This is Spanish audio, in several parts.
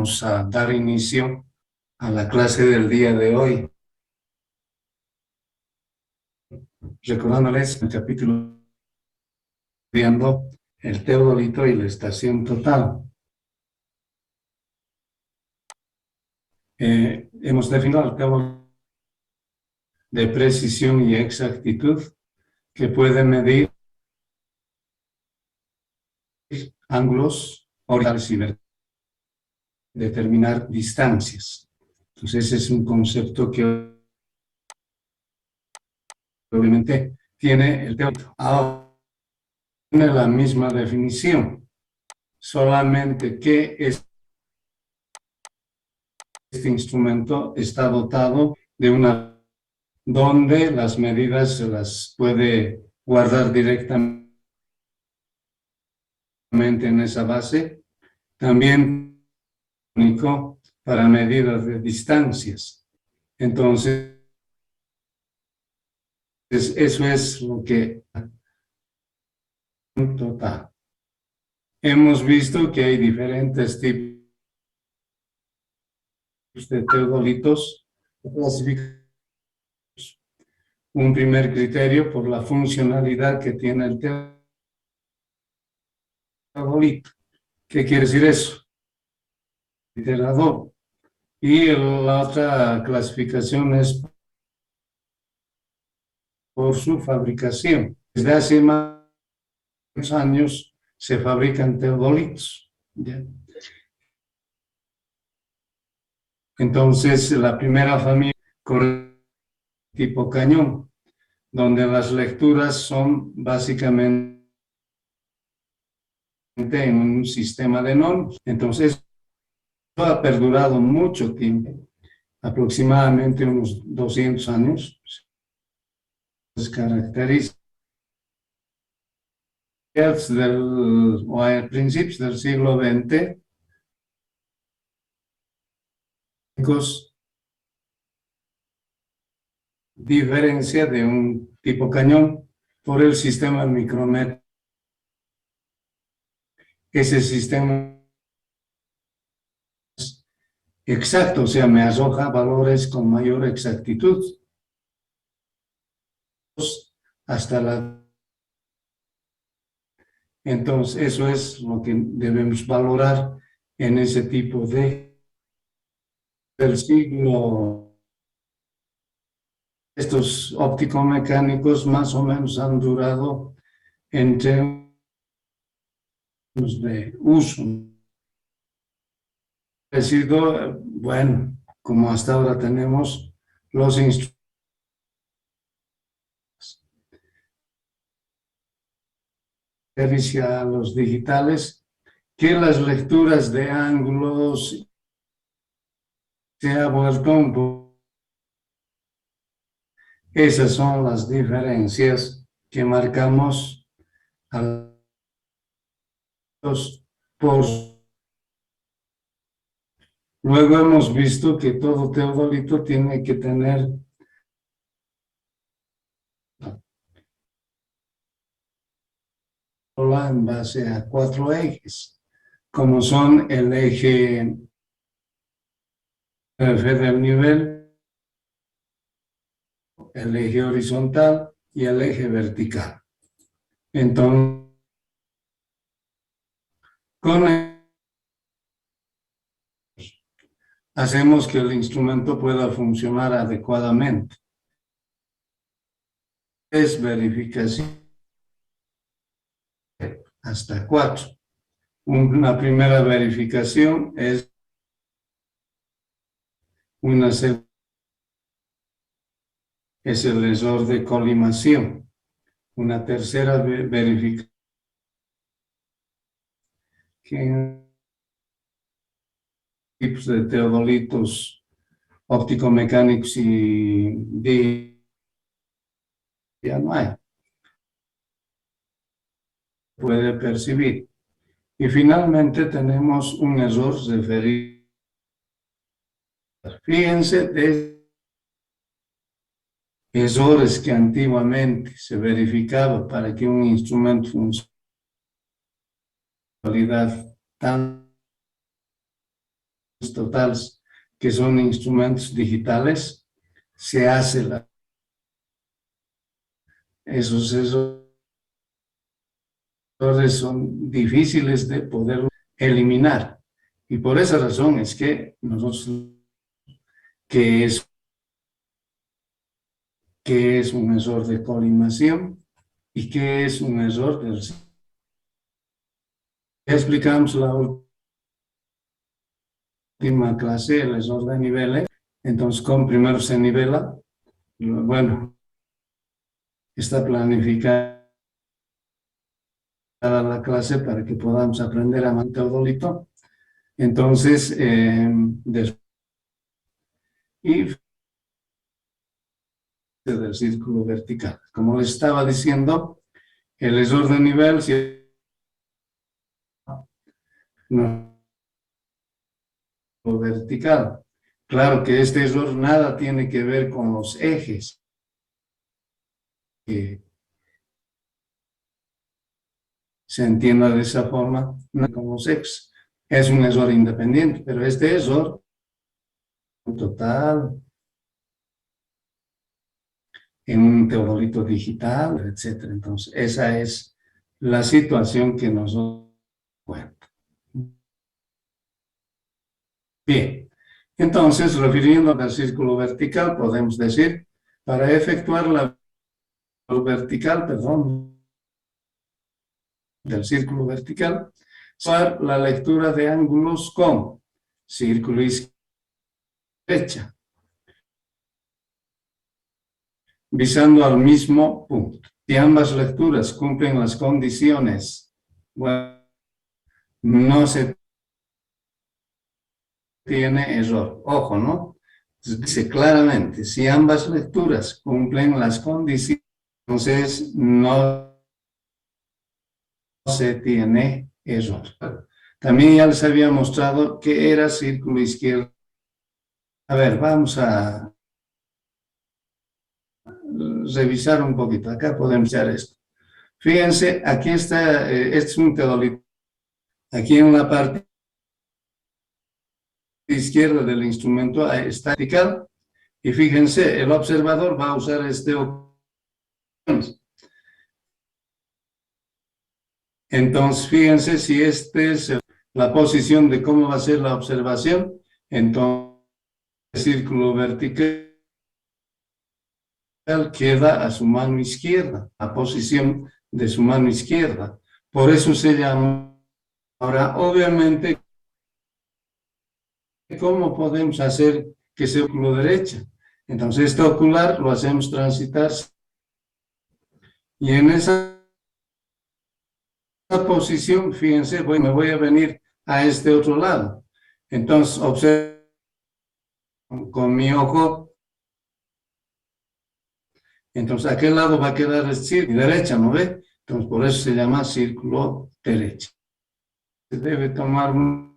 vamos a dar inicio a la clase del día de hoy. Recordándoles el capítulo viendo el teodolito y la estación total. Hemos definido el teodolito de precisión y exactitud que puede medir ángulos horizontales y verticales, determinar distancias. Entonces ese es un concepto que obviamente tiene el teodolito. Ahora tiene la misma definición, solamente que este instrumento está dotado de una donde las medidas se las puede guardar directamente en esa base. También único para medidas de distancias. Entonces, eso es lo que total. Hemos visto que hay diferentes tipos de teodolitos. Un primer criterio por la funcionalidad que tiene el teodolito. ¿Qué quiere decir eso? Iterador. Y la otra clasificación es por su fabricación. Desde hace más años se fabrican teodolitos. ¿Ya? Entonces, la primera familia corre tipo cañón, donde las lecturas son básicamente en un sistema de normas. Entonces, ha perdurado mucho tiempo, aproximadamente unos 200 años. Las características o a principios del siglo XX, diferencia de un tipo cañón por el sistema micrométrico. Ese sistema es exacto, o sea, me arroja valores con mayor exactitud. Hasta la... Entonces, eso es lo que debemos valorar en ese tipo de... del siglo. Estos óptico-mecánicos más o menos han durado entre de uso. Ha sido, bueno, como hasta ahora tenemos los instrumentos. A los digitales, que las lecturas de ángulos se ha vuelto un poco. Esas son las diferencias que marcamos a los por. Luego hemos visto que todo teodolito tiene que tener en base a 4 ejes, como son el eje F del nivel, el eje horizontal y el eje vertical. Entonces, hacemos que el instrumento pueda funcionar adecuadamente. Es verificación hasta 4. Una primera verificación es es el error de colimación. Una tercera verificación que tipos de teodolitos óptico-mecánicos y ya no hay. Puede percibir. Y finalmente tenemos un error referido. Fíjense de errores que antiguamente se verificaba para que un instrumento funcione tan totales, que son instrumentos digitales, se hace esos errores son difíciles de poder eliminar. Y por esa razón es que nosotros, que es un error de colimación y que es un error de... Ya explicamos la última clase, el error de niveles. Entonces, como primero se nivela, bueno, está planificada la clase para que podamos aprender a mantener teodolito. Entonces, y del círculo vertical. Como les estaba diciendo, el error de nivel no vertical. Claro que este error nada tiene que ver con los ejes. Que se entienda de esa forma, no con los ejes. Es un error independiente, pero este error total en un teodolito digital, etc. Entonces, esa es la situación que nosotros cuenta. Bien, entonces, refiriéndonos al círculo vertical, podemos decir, para efectuar la vertical, perdón, del círculo vertical, usar la lectura de ángulos con círculo izquierda y derecha, visando al mismo punto. Si ambas lecturas cumplen las condiciones, bueno, no se tiene error. Ojo, ¿no? Dice claramente, si ambas lecturas cumplen las condiciones, entonces no se tiene error. También ya les había mostrado que era círculo izquierdo. A ver, vamos a revisar un poquito. Acá podemos hacer esto. Fíjense, aquí está, este es un teodolito. Aquí en la parte izquierda del instrumento está vertical. Y fíjense, el observador va a usar este opción. Entonces, fíjense si esta es la posición de cómo va a ser la observación. Entonces, el círculo vertical queda a su mano izquierda, la posición de su mano izquierda. Por eso se llama. Ahora, obviamente, ¿cómo podemos hacer que sea oculo derecha? Entonces, este ocular lo hacemos transitar. Y en esa posición, fíjense, me voy a venir a este otro lado. Entonces, observo con mi ojo. Entonces, ¿a qué lado va a quedar el círculo? Derecha, ¿no ve? Entonces, por eso se llama círculo derecha. Se debe tomar muy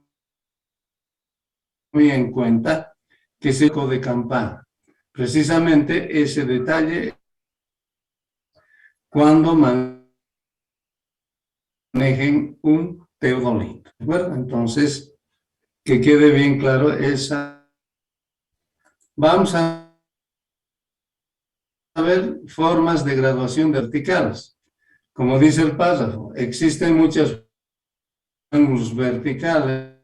en cuenta que es el eco de campana. Precisamente ese detalle cuando manejen un teodolito. ¿De acuerdo? Entonces, que quede bien claro esa. Vamos a ver formas de graduación verticales. Como dice el párrafo, existen muchos ángulos verticales,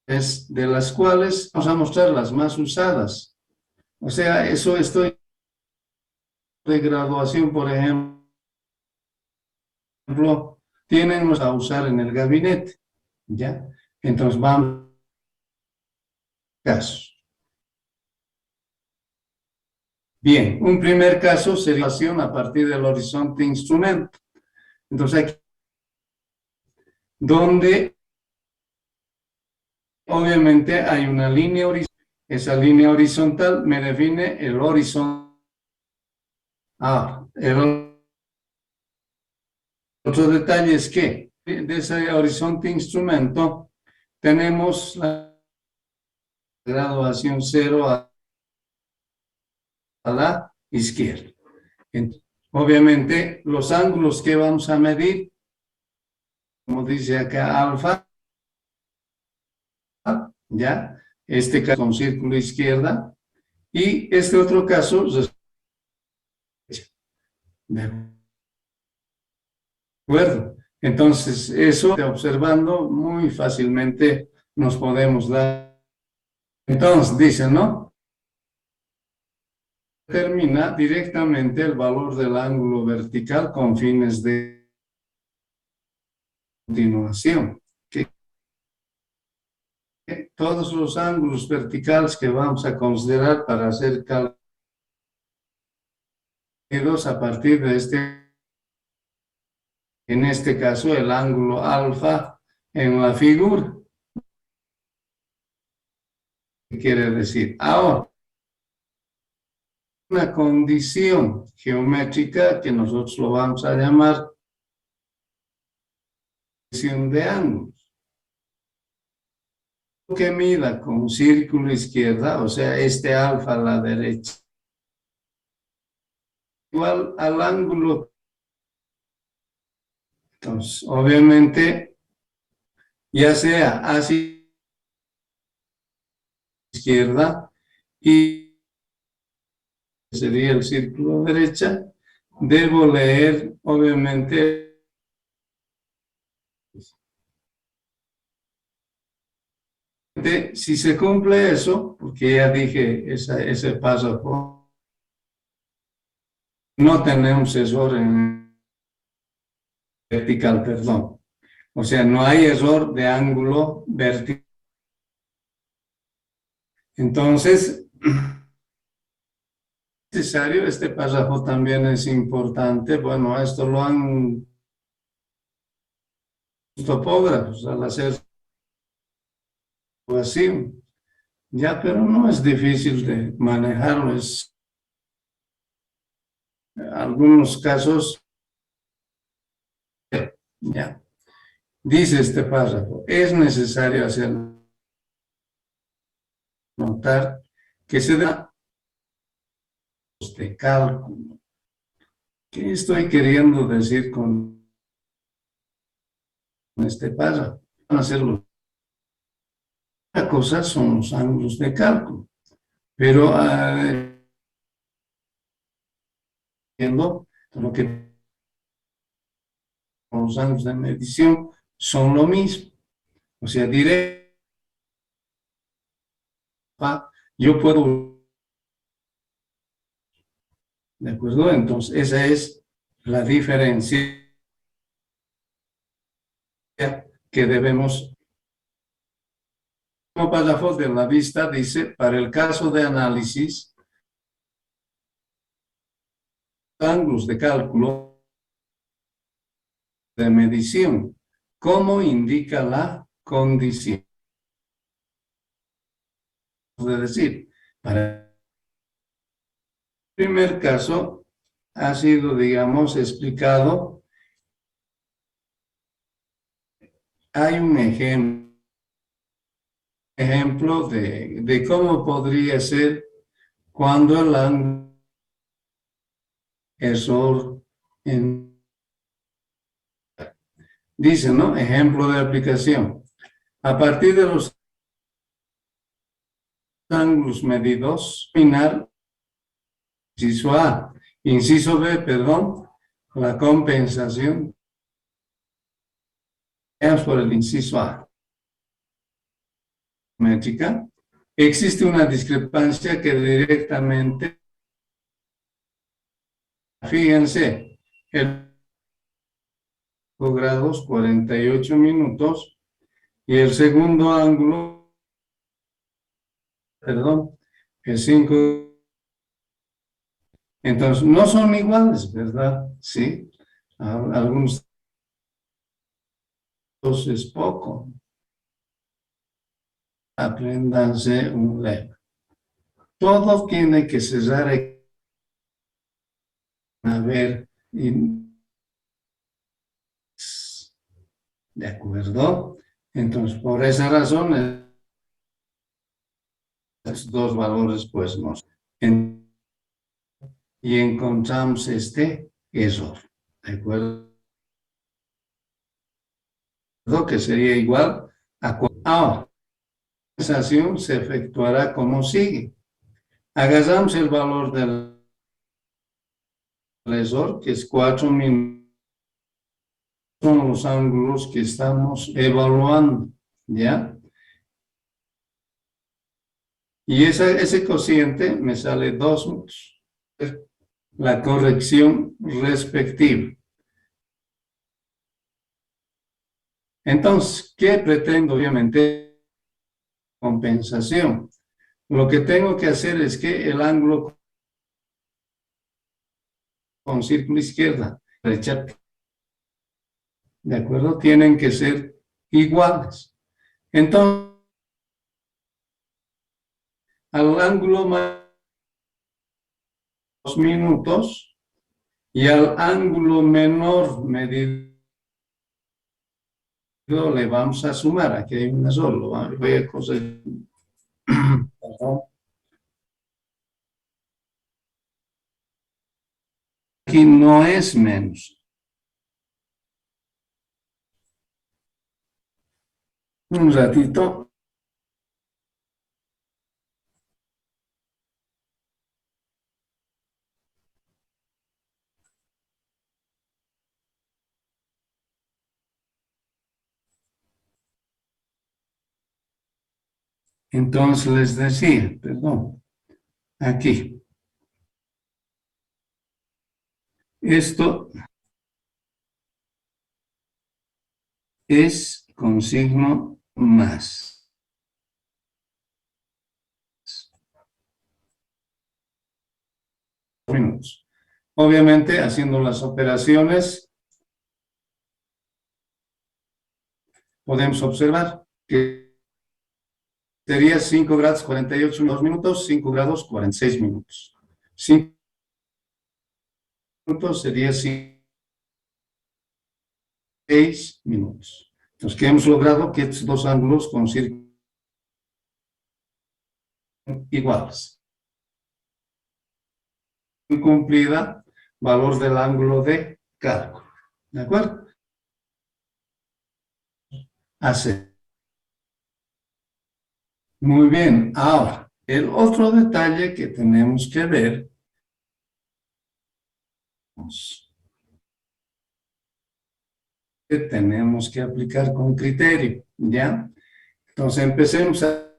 de las cuales vamos a mostrar las más usadas. O sea, eso estoy de graduación, por ejemplo, tienen a usar en el gabinete, ¿ya? Entonces vamos a casos. Bien, un primer caso sería a partir del horizonte instrumento. Entonces aquí, donde obviamente hay una línea horizontal. Esa línea horizontal me define el horizonte. Ahora, el otro detalle es que de ese horizonte instrumento tenemos la graduación 0 a la izquierda. Entonces, obviamente, los ángulos que vamos a medir, como dice acá alfa, ¿ya? Este caso con círculo izquierda, y este otro caso, de acuerdo. Entonces, eso, observando, muy fácilmente nos podemos dar. Entonces, dice, ¿no? Determina directamente el valor del ángulo vertical con fines de continuación. Que todos los ángulos verticales que vamos a considerar para hacer cálculos a partir de en este caso, el ángulo alfa en la figura. ¿Qué quiere decir? Ahora, una condición geométrica que nosotros lo vamos a llamar condición de ángulos. Que mida con círculo izquierda, o sea, este alfa a la derecha, igual al ángulo. Entonces, obviamente, ya sea hacia izquierda y sería el círculo derecha, debo leer, obviamente, si se cumple eso, porque ya dije ese paso, no tenemos error en vertical, perdón. O sea, no hay error de ángulo vertical. Entonces, necesario, este párrafo también es importante. Bueno, esto lo han los topógrafos al hacer así, ya, pero no es difícil de manejarlo. Es, en algunos casos, ya. Dice este párrafo, es necesario hacer notar que se da de cálculo. ¿Qué estoy queriendo decir con este párrafo? Van a hacerlo. La cosa son los ángulos de cálculo, pero lo que los ángulos de medición son lo mismo. O sea, directo, yo puedo, ¿de acuerdo? Entonces, esa es la diferencia que debemos. Como párrafo de la vista dice, para el caso de análisis, ángulos de cálculo de medición, como indica la condición. Es decir, para el primer caso ha sido, digamos, explicado. Hay un ejemplo de cómo podría ser cuando el ángulo error en, dice, ¿no? Ejemplo de aplicación. A partir de los ángulos medidos, final, inciso A, inciso B, perdón, la compensación. Veamos por el inciso A. Métrica. Existe una discrepancia que directamente, fíjense, el grados 48 minutos y el segundo ángulo, perdón, es 5. Entonces, no son iguales, ¿verdad? Sí, algunos es poco. Apréndanse un lema. Todo tiene que cerrar a ver, ¿de acuerdo? Entonces, por esa razón, estos dos valores, pues, y encontramos este error, ¿de acuerdo? Que sería igual a ahora. compensación se efectuará como sigue. Agarramos el valor del lesor, que es 4 minutos, son los ángulos que estamos evaluando, ¿ya? Y ese cociente me sale 2 minutos. La corrección respectiva. Entonces, ¿qué pretendo? Obviamente, compensación. Lo que tengo que hacer es que el ángulo con círculo izquierda, derecha, ¿de acuerdo? Tienen que ser iguales. Entonces, al ángulo más 2 minutos y al ángulo menor medido le vamos a sumar. Aquí hay una solo. Voy a coser. Aquí no es menos. Un ratito. Entonces les decía, perdón, aquí. Esto es con signo más. Minutos. Obviamente, haciendo las operaciones, podemos observar que sería 5 grados 48 minutos, 5 grados 46 minutos. 5 minutos sería 6 minutos. Entonces, que hemos logrado que estos dos ángulos con círculos iguales. Cumplida, valor del ángulo de cálculo. ¿De acuerdo? Hace. Muy bien. Ahora, el otro detalle que tenemos que ver que tenemos que aplicar con criterio, ¿ya? Entonces empecemos a...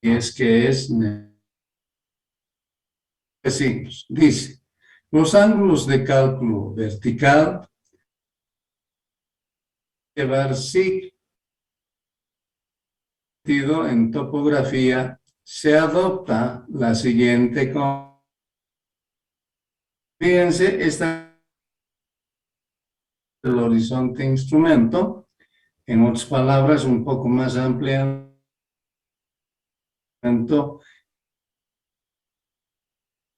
es que es... Decimos, dice, los ángulos de cálculo vertical llevar sí en topografía se adopta la siguiente. Fíjense, esta el horizonte instrumento, en otras palabras, un poco más ampliamente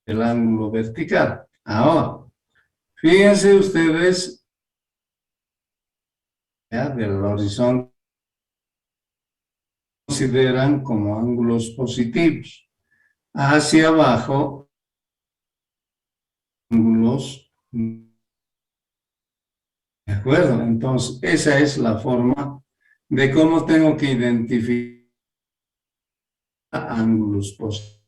el ángulo vertical. Ahora, fíjense ustedes, ya, del horizonte consideran como ángulos positivos. Hacia abajo, ángulos. ¿De acuerdo? Entonces, esa es la forma de cómo tengo que identificar ángulos positivos,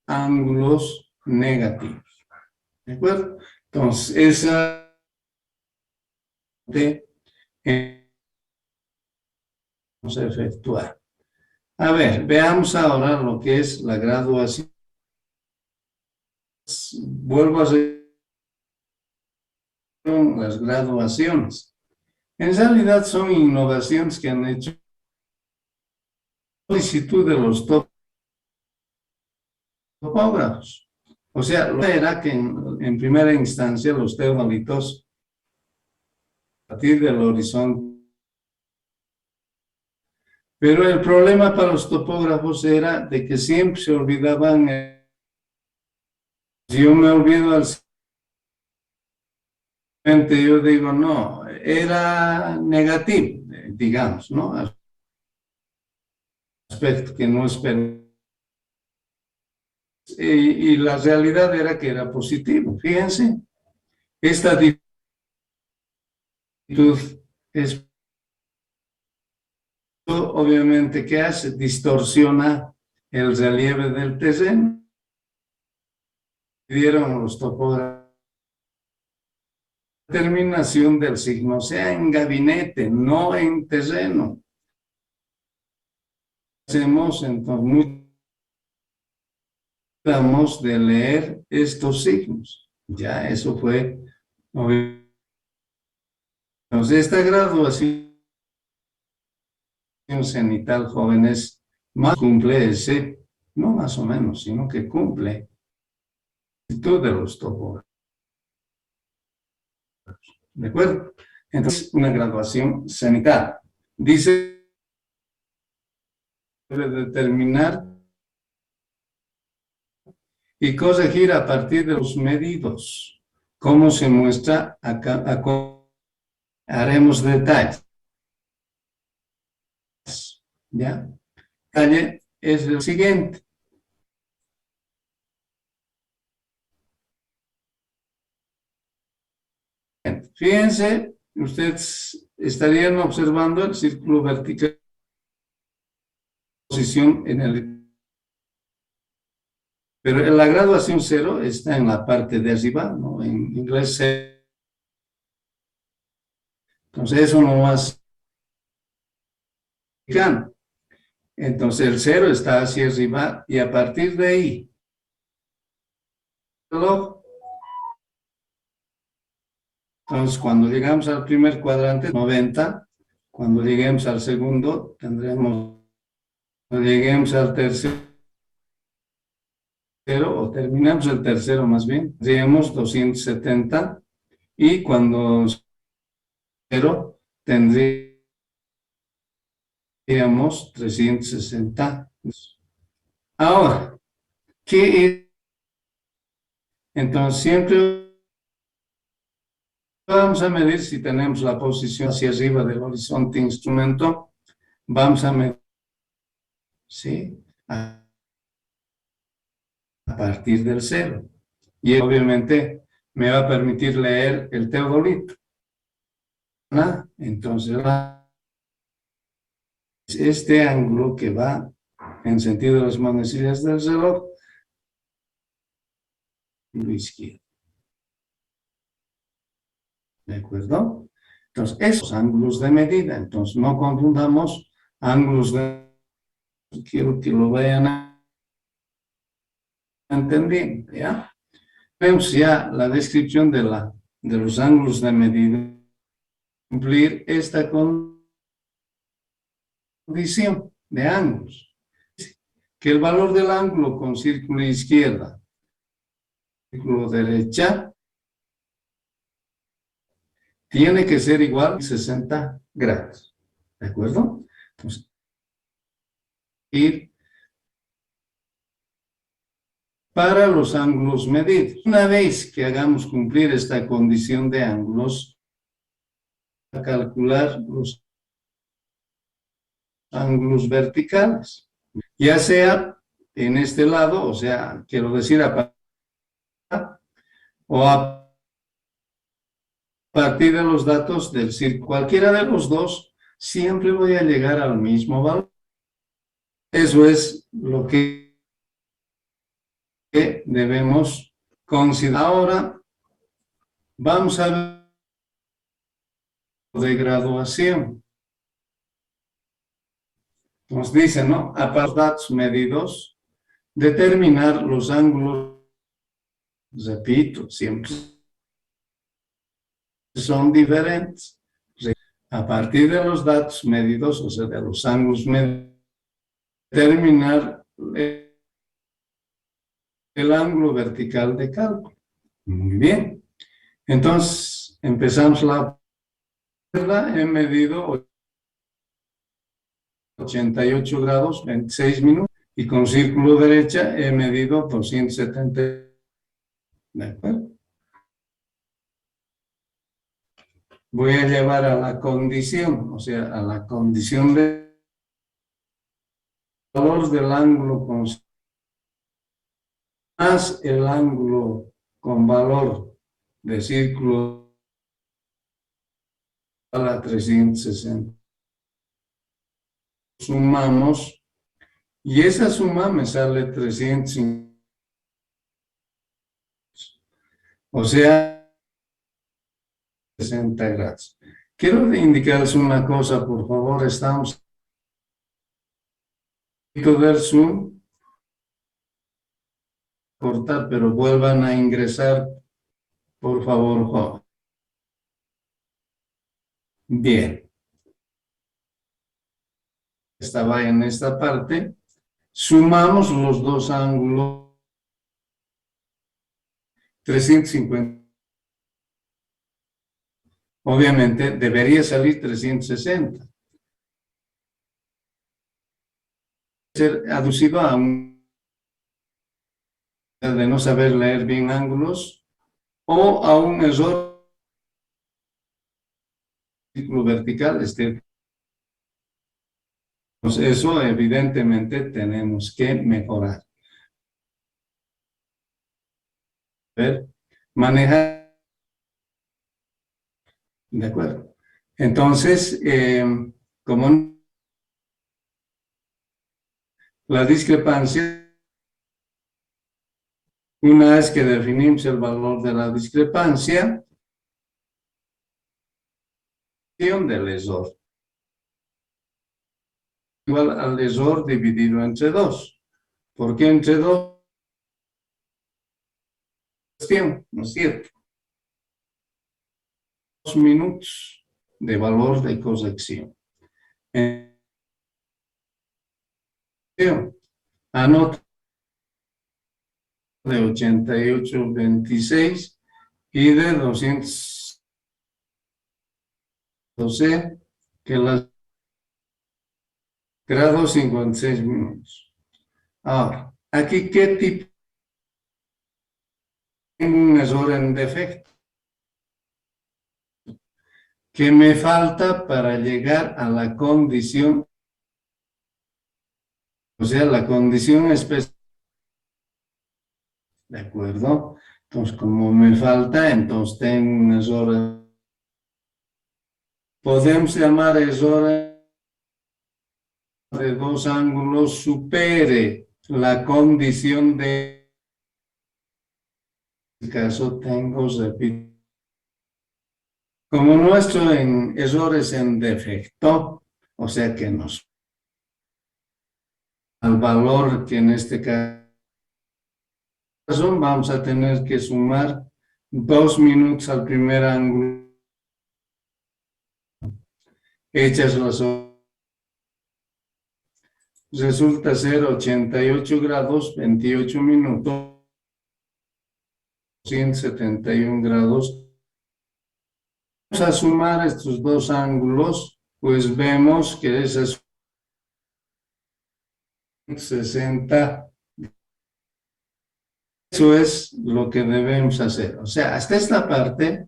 ángulos negativos. ¿De acuerdo? Entonces, esa vamos a efectuar. A ver, veamos ahora lo que es la graduación. Vuelvo a hacer las graduaciones. En realidad son innovaciones que han hecho solicitud de los topógrafos. O sea, era que en primera instancia los teodolitos a partir del horizonte. Pero el problema para los topógrafos era de que siempre se olvidaban. Si yo me olvido al siguiente, yo digo, no, era negativo, digamos, ¿no? Aspecto que no esperaba. Y la realidad era que era positivo. Fíjense, esta actitud, es, obviamente, ¿qué hace? Distorsiona el relieve del terreno. Dieron los topógrafos. Determinación del signo, o sea, en gabinete, no en terreno. Hacemos entonces, tratamos de leer estos signos. Ya, eso fue. Entonces, esta graduación cenital, jóvenes, más cumple ese, no más o menos, sino que cumple todo de los topógrafos. ¿De acuerdo? Entonces, una graduación cenital. Dice, debe determinar y corregir a partir de los medidos. ¿Cómo se muestra acá? Haremos detalles. ¿Ya? Detalle es el siguiente. Fíjense, ustedes estarían observando el círculo vertical, posición en el... Pero la graduación 0 está en la parte de arriba, ¿no? En inglés 0. Entonces eso no más. Entonces el 0 está hacia arriba y a partir de ahí, entonces cuando llegamos al primer cuadrante, 90, cuando lleguemos al segundo, tendremos, cuando lleguemos al tercero, o terminamos el tercero más bien, tendríamos 270, y cuando 0 tendríamos 360. Ahora, ¿qué es? Entonces siempre vamos a medir si tenemos la posición hacia arriba del horizonte instrumento, vamos a medir, ¿sí? A partir del 0. Y obviamente me va a permitir leer el teodolito. Entonces, este ángulo que va en sentido de las manecillas del reloj, lo izquierdo. ¿De acuerdo? Entonces, esos ángulos de medida. Entonces, no confundamos ángulos de... Quiero que lo vayan a entender, ¿ya? Vemos ya la descripción de los ángulos de medida. Cumplir esta condición de ángulos. Que el valor del ángulo con círculo izquierda, círculo derecha, tiene que ser igual a 60 grados. ¿De acuerdo? Entonces, ir para los ángulos medidos. Una vez que hagamos cumplir esta condición de ángulos, a calcular los ángulos verticales, ya sea en este lado, o sea, quiero decir, o a partir de los datos del círculo. Cualquiera de los dos, siempre voy a llegar al mismo valor. Eso es lo que debemos considerar. Ahora vamos a ver de graduación. Nos dice, ¿no? A partir de los datos medidos, determinar los ángulos, repito, siempre son diferentes. A partir de los datos medidos, o sea, de los ángulos medidos, determinar el ángulo vertical de cálculo. Muy bien. Entonces, empezamos la izquierda, he medido 88 grados, 26 minutos, y con círculo derecha he medido 270. ¿De acuerdo? Voy a llevar a la condición, o sea, a la condición de valor del ángulo con más el ángulo con valor de círculo a la 360. sumamos, y esa suma me sale 350, o sea, 60 grados. Quiero indicarles una cosa, por favor, estamos ver Zoom, cortar, pero vuelvan a ingresar, por favor, joven. Bien, estaba en esta parte. Sumamos los dos ángulos, 350. Obviamente debería salir 360. Ser aducido a un de no saber leer bien ángulos o a un error círculo vertical. Pues eso evidentemente tenemos que mejorar. Ver, manejar. De acuerdo. Entonces, como la discrepancia, una vez que definimos el valor de la discrepancia, del error igual al error dividido entre 2. ¿Por qué entre 2? ¿No es cierto? 2 minutos de valor de corrección. Anota de 88.26 y de 212, que las grados 56 minutos. Ahora, aquí, ¿qué tipo? Tengo un error en defecto que me falta para llegar a la condición, o sea, la condición especial. ¿De acuerdo? Entonces, como me falta, entonces tengo un error. Podemos llamar error de dos ángulos supere la condición de caso tengo, repito. Como nuestro en errores en defecto, o sea que nos al valor que en este caso vamos a tener que sumar 2 minutos al primer ángulo. Hechas las resulta ser 88 grados, 28 minutos, 171 grados. Vamos a sumar estos dos ángulos, pues vemos que es 60. Eso es lo que debemos hacer. O sea, hasta esta parte,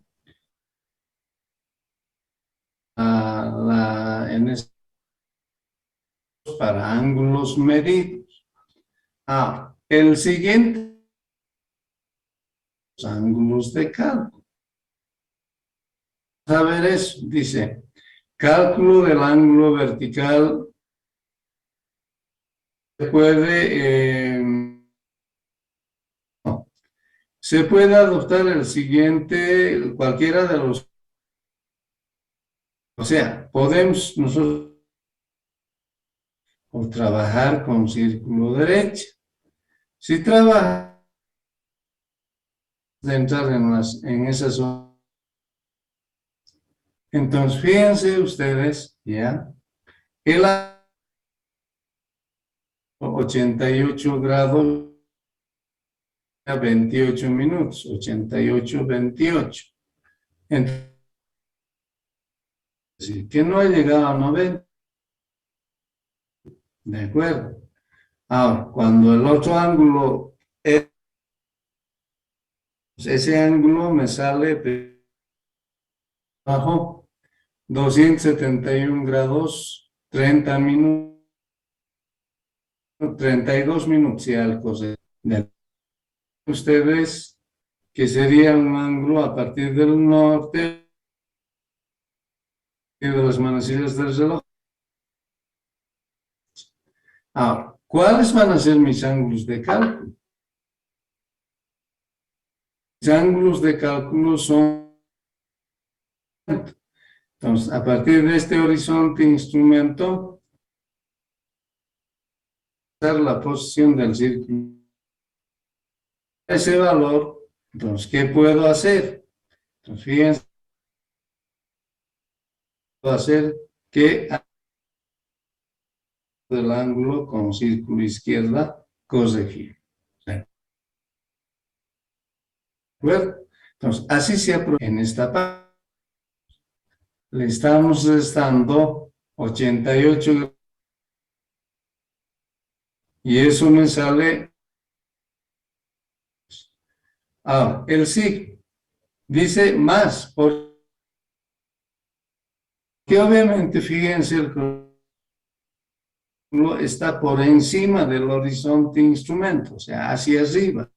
para ángulos medidos. El siguiente, los ángulos de cálculo. Vamos a ver eso. Dice, cálculo del ángulo vertical se puede adoptar el siguiente, cualquiera de los, o sea, podemos nosotros trabajar con círculo derecho. Si trabaja de entrar en esas zonas, entonces fíjense ustedes, ya, el 88 grados, 28 minutos, 88, 28. Entonces, que no ha llegado a 90. De acuerdo. Ahora, cuando el otro ángulo, ese ángulo me sale bajo 271 grados, 30 minutos, 32 minutos y algo. Ustedes que sería un ángulo a partir del norte y de las manecillas del reloj. Ahora, ¿cuáles van a ser mis ángulos de cálculo? Mis ángulos de cálculo son... Entonces, a partir de este horizonte instrumento, la posición del círculo. Ese valor, entonces, ¿qué puedo hacer? Entonces, fíjense, puedo hacer que del ángulo con círculo izquierda cosegir. ¿De acuerdo? Entonces, así se aprovecha en esta parte. Le estamos restando 88 y eso me sale. Ahora, el signo dice más, porque obviamente, fíjense, el cálculo está por encima del horizonte instrumento, o sea, hacia arriba.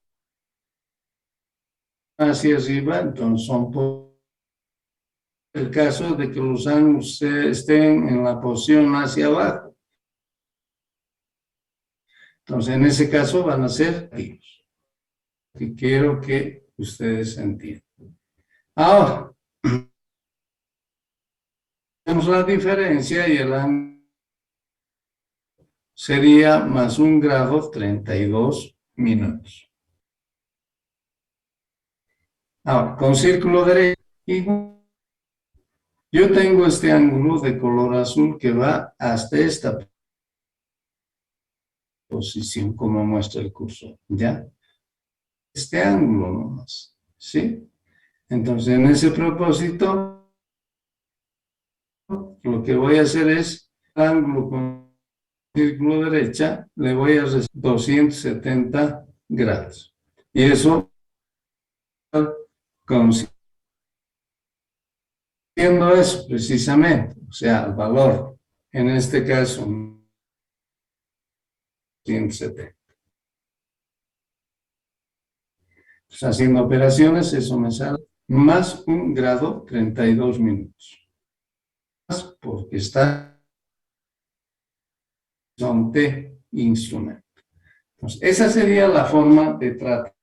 Hacia arriba, entonces son por el caso de que los ángulos estén en la posición hacia abajo. Entonces, en ese caso van a ser activos, que quiero que ustedes entiendan. Ahora, tenemos la diferencia y el ángulo sería más 1 grado 32 minutos. Ahora, con círculo derecho, yo tengo este ángulo de color azul que va hasta esta posición, como muestra el cursor, ¿ya? Este ángulo nomás, ¿sí? Entonces, en ese propósito, lo que voy a hacer es, ángulo con círculo derecha, le voy a hacer 270 grados. Y eso, consiguiendo eso precisamente, o sea, el valor, en este caso, 170. Pues haciendo operaciones, eso me sale más 1 grado 32 minutos. Porque está horizonte instrumento. Entonces, esa sería la forma de tratar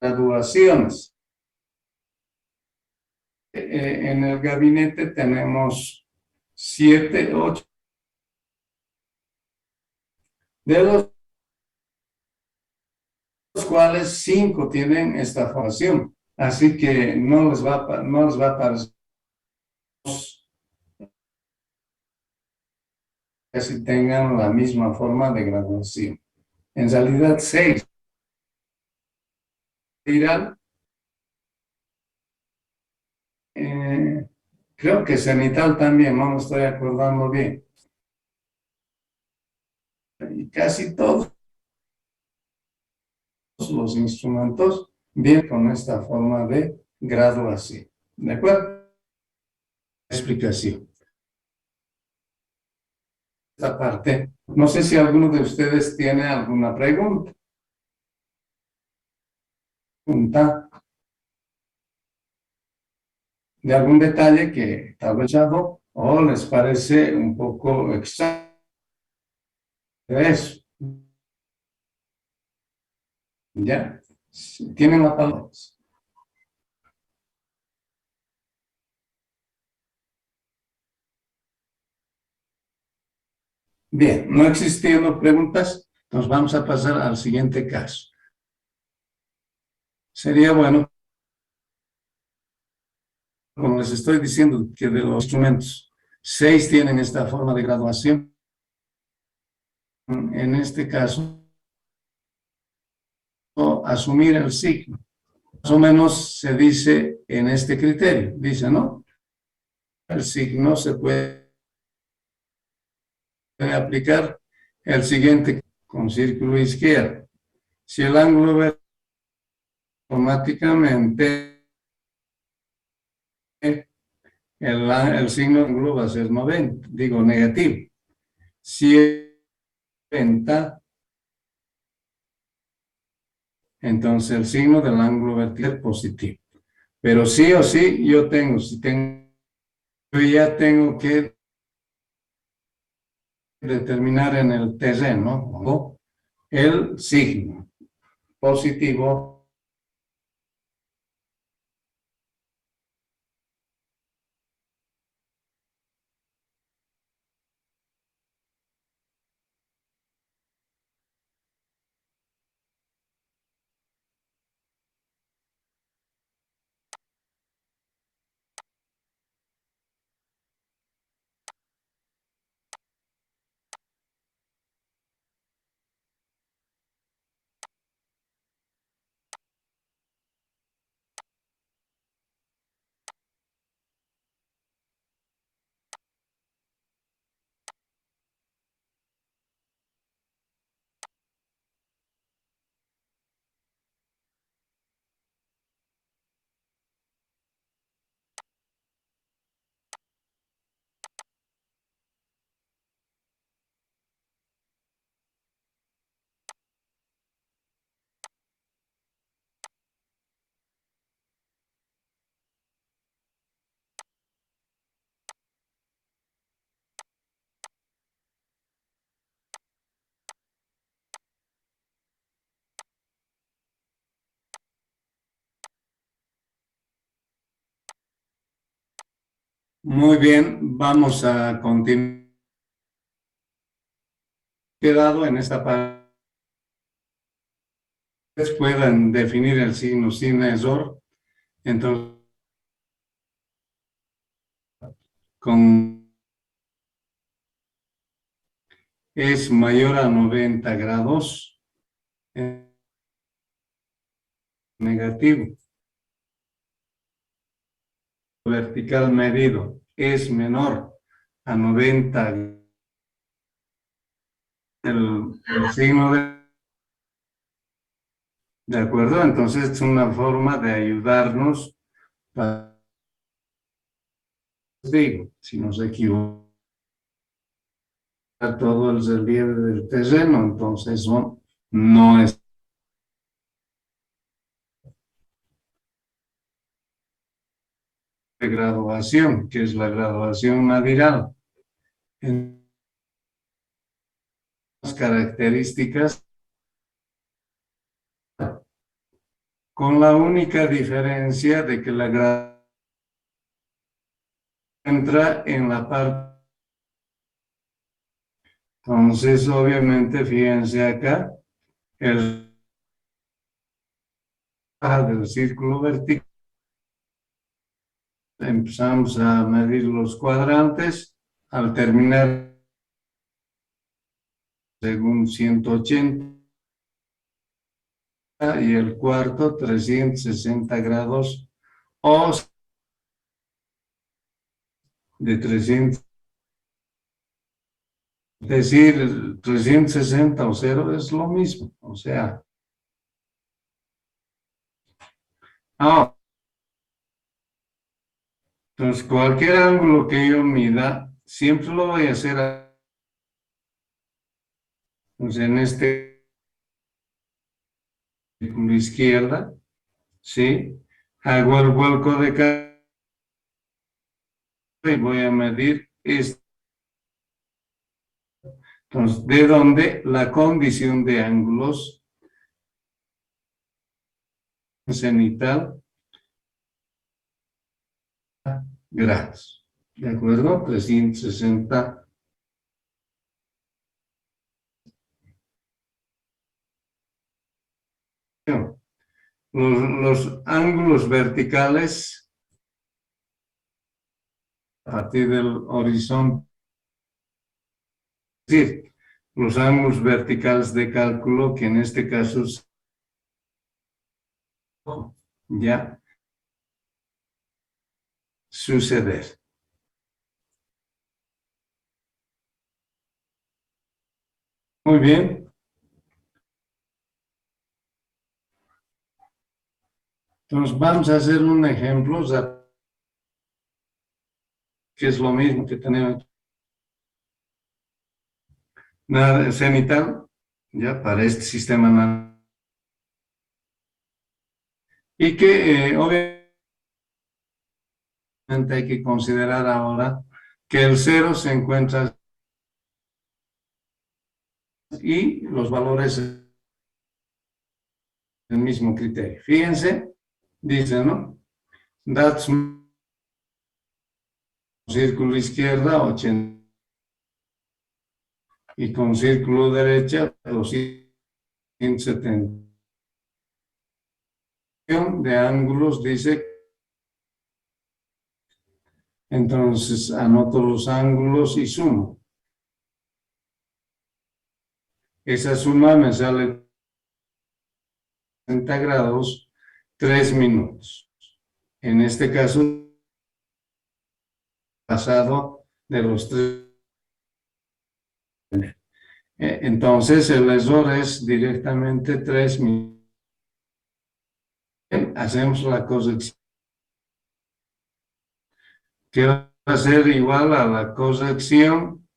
graduaciones. En el gabinete tenemos 7, 8, de los cuales 5 tienen esta formación. Así que no les va a parecer que si tengan la misma forma de graduación. En realidad, 6 dirán, creo que cenital también, no me estoy acordando bien. Y casi todos los instrumentos vienen con esta forma de graduación. ¿De acuerdo? Explicación. Esta parte, no sé si alguno de ustedes tiene alguna pregunta. De algún detalle que tal vez o les parece un poco extraño eso. Ya, tienen la palabra. Bien, no existiendo preguntas, nos vamos a pasar al siguiente caso. Sería bueno, como les estoy diciendo, que de los instrumentos, 6 tienen esta forma de graduación. En este caso, asumir el signo. Más o menos se dice en este criterio, dice, ¿no? El signo se puede aplicar el siguiente con círculo izquierdo. Si el ángulo ve automáticamente el signo de ángulo va a ser 90, digo negativo. Si es 90, entonces el signo del ángulo vertical es positivo. Pero sí o sí, yo ya tengo que determinar en el terreno el signo positivo. Muy bien, vamos a continuar. Quedado en esta parte, puedan definir el signo sin error. Entonces, con es mayor a 90 grados, negativo. Vertical medido es menor a 90, el signo de acuerdo. Entonces es una forma de ayudarnos para, digo, si nos equivocamos todo el relieve del terreno, entonces no es de graduación, que es la graduación nadiral. En las características, con la única diferencia de que la graduación entra en la parte. Entonces, obviamente, fíjense acá, el del círculo vertical. Empezamos a medir los cuadrantes. Al terminar, según 180, y el cuarto 360 grados, o de 300, es decir, 360 o cero es lo mismo, o sea, entonces cualquier ángulo que yo mida, siempre lo voy a hacer, entonces en este círculo izquierda, ¿sí? Hago el vuelco de cabeza y voy a medir esto. Entonces, de donde la condición de ángulos cenital grados. ¿De acuerdo? 360. Los ángulos verticales a partir del horizonte, es decir, los ángulos verticales de cálculo, que en este caso es ya suceder. Muy bien. Entonces vamos a hacer un ejemplo, que es lo mismo que tenemos nada cenital, ya para este sistema, y que obviamente hay que considerar ahora que el cero se encuentra y los valores el mismo criterio. Fíjense, dice, ¿no? That's círculo izquierda 80 y con círculo derecha 270. De ángulos dice, entonces anoto los ángulos y sumo. Esa suma me sale 60 grados, 3 minutos. En este caso, pasado de los 3. Entonces, el error es directamente 3 minutos. Hacemos la corrección, que va a ser igual a la corrección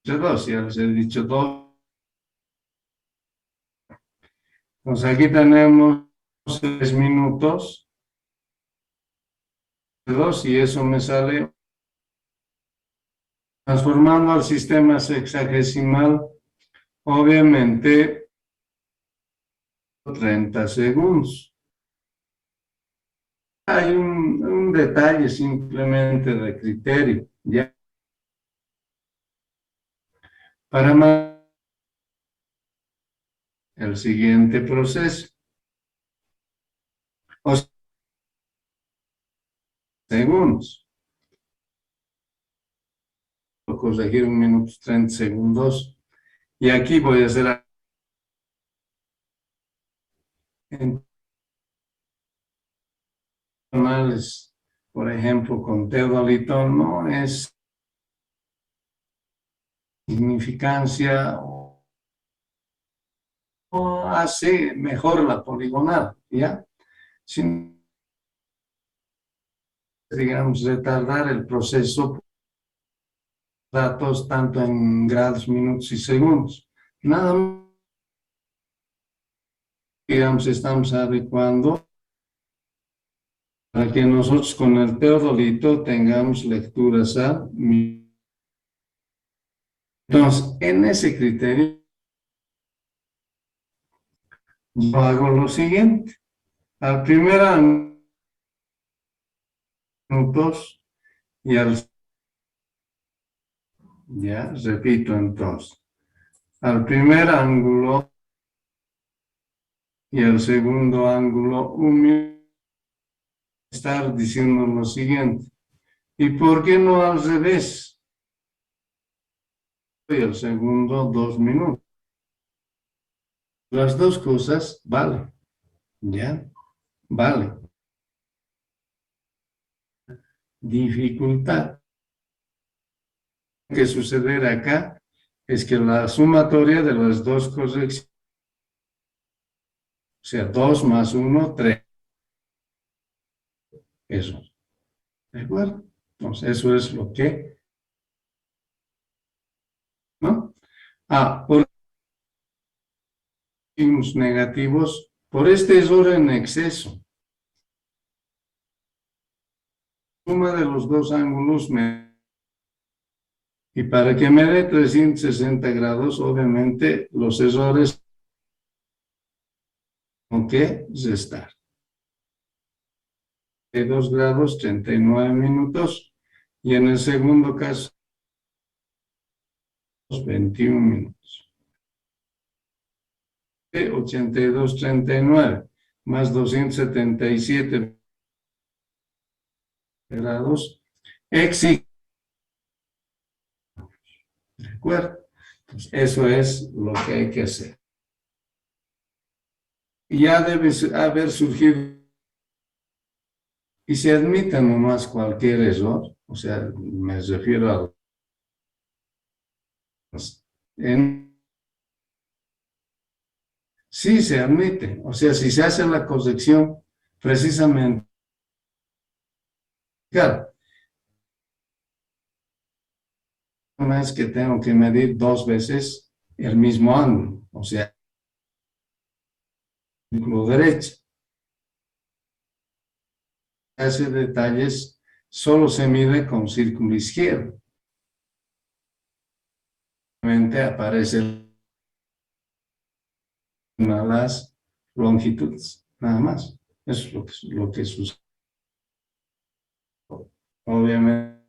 de 2, ya les he dicho 2. Entonces, aquí tenemos 3 minutos de 2 y eso me sale transformando al sistema sexagesimal, obviamente 30 segundos. Hay un detalle simplemente de criterio, ¿ya? Para más el siguiente proceso. O segundos. Corregir 1 minuto 30 segundos. Y aquí voy a hacer análisis, por ejemplo, con teodolito, no es significancia o hace mejor la poligonal, ¿ya? Sin, digamos, retardar el proceso datos tanto en grados, minutos y segundos. Nada más, digamos, estamos adecuando para que nosotros con el teodolito tengamos lecturas a minutos. Entonces, en ese criterio, yo hago lo siguiente. Al primer minutos y al... Ya, repito entonces. Al primer ángulo y al segundo ángulo, un minuto, estar diciendo lo siguiente. ¿Y por qué no al revés? Y el segundo, 2 minutos. Las dos cosas valen, ¿ya? Vale. Dificultad. Lo que sucederá acá es que la sumatoria de las dos correcciones, o sea, 2 más 1, 3. Eso. ¿De acuerdo? Entonces, eso es lo que, ¿no? Por signos negativos, por este error en exceso. Suma de los dos ángulos y para que me dé 360 grados, obviamente los errores tengo que restar. 2 grados, 39 minutos, y en el segundo caso, 21 minutos. 82,39 más 277 grados, exige. ¿De acuerdo? Entonces, eso es lo que hay que hacer. Y ya debe haber surgido, y se admite nomás cualquier error, o sea, me refiero a... sí se admite, o sea, si se hace la corrección, precisamente, claro, no es que tengo que medir 2 veces el mismo ángulo, o sea, círculo derecho. Ese detalles solo se mide con círculo izquierdo. aparece las longitudes, nada más. Eso es lo que sucede. Obviamente.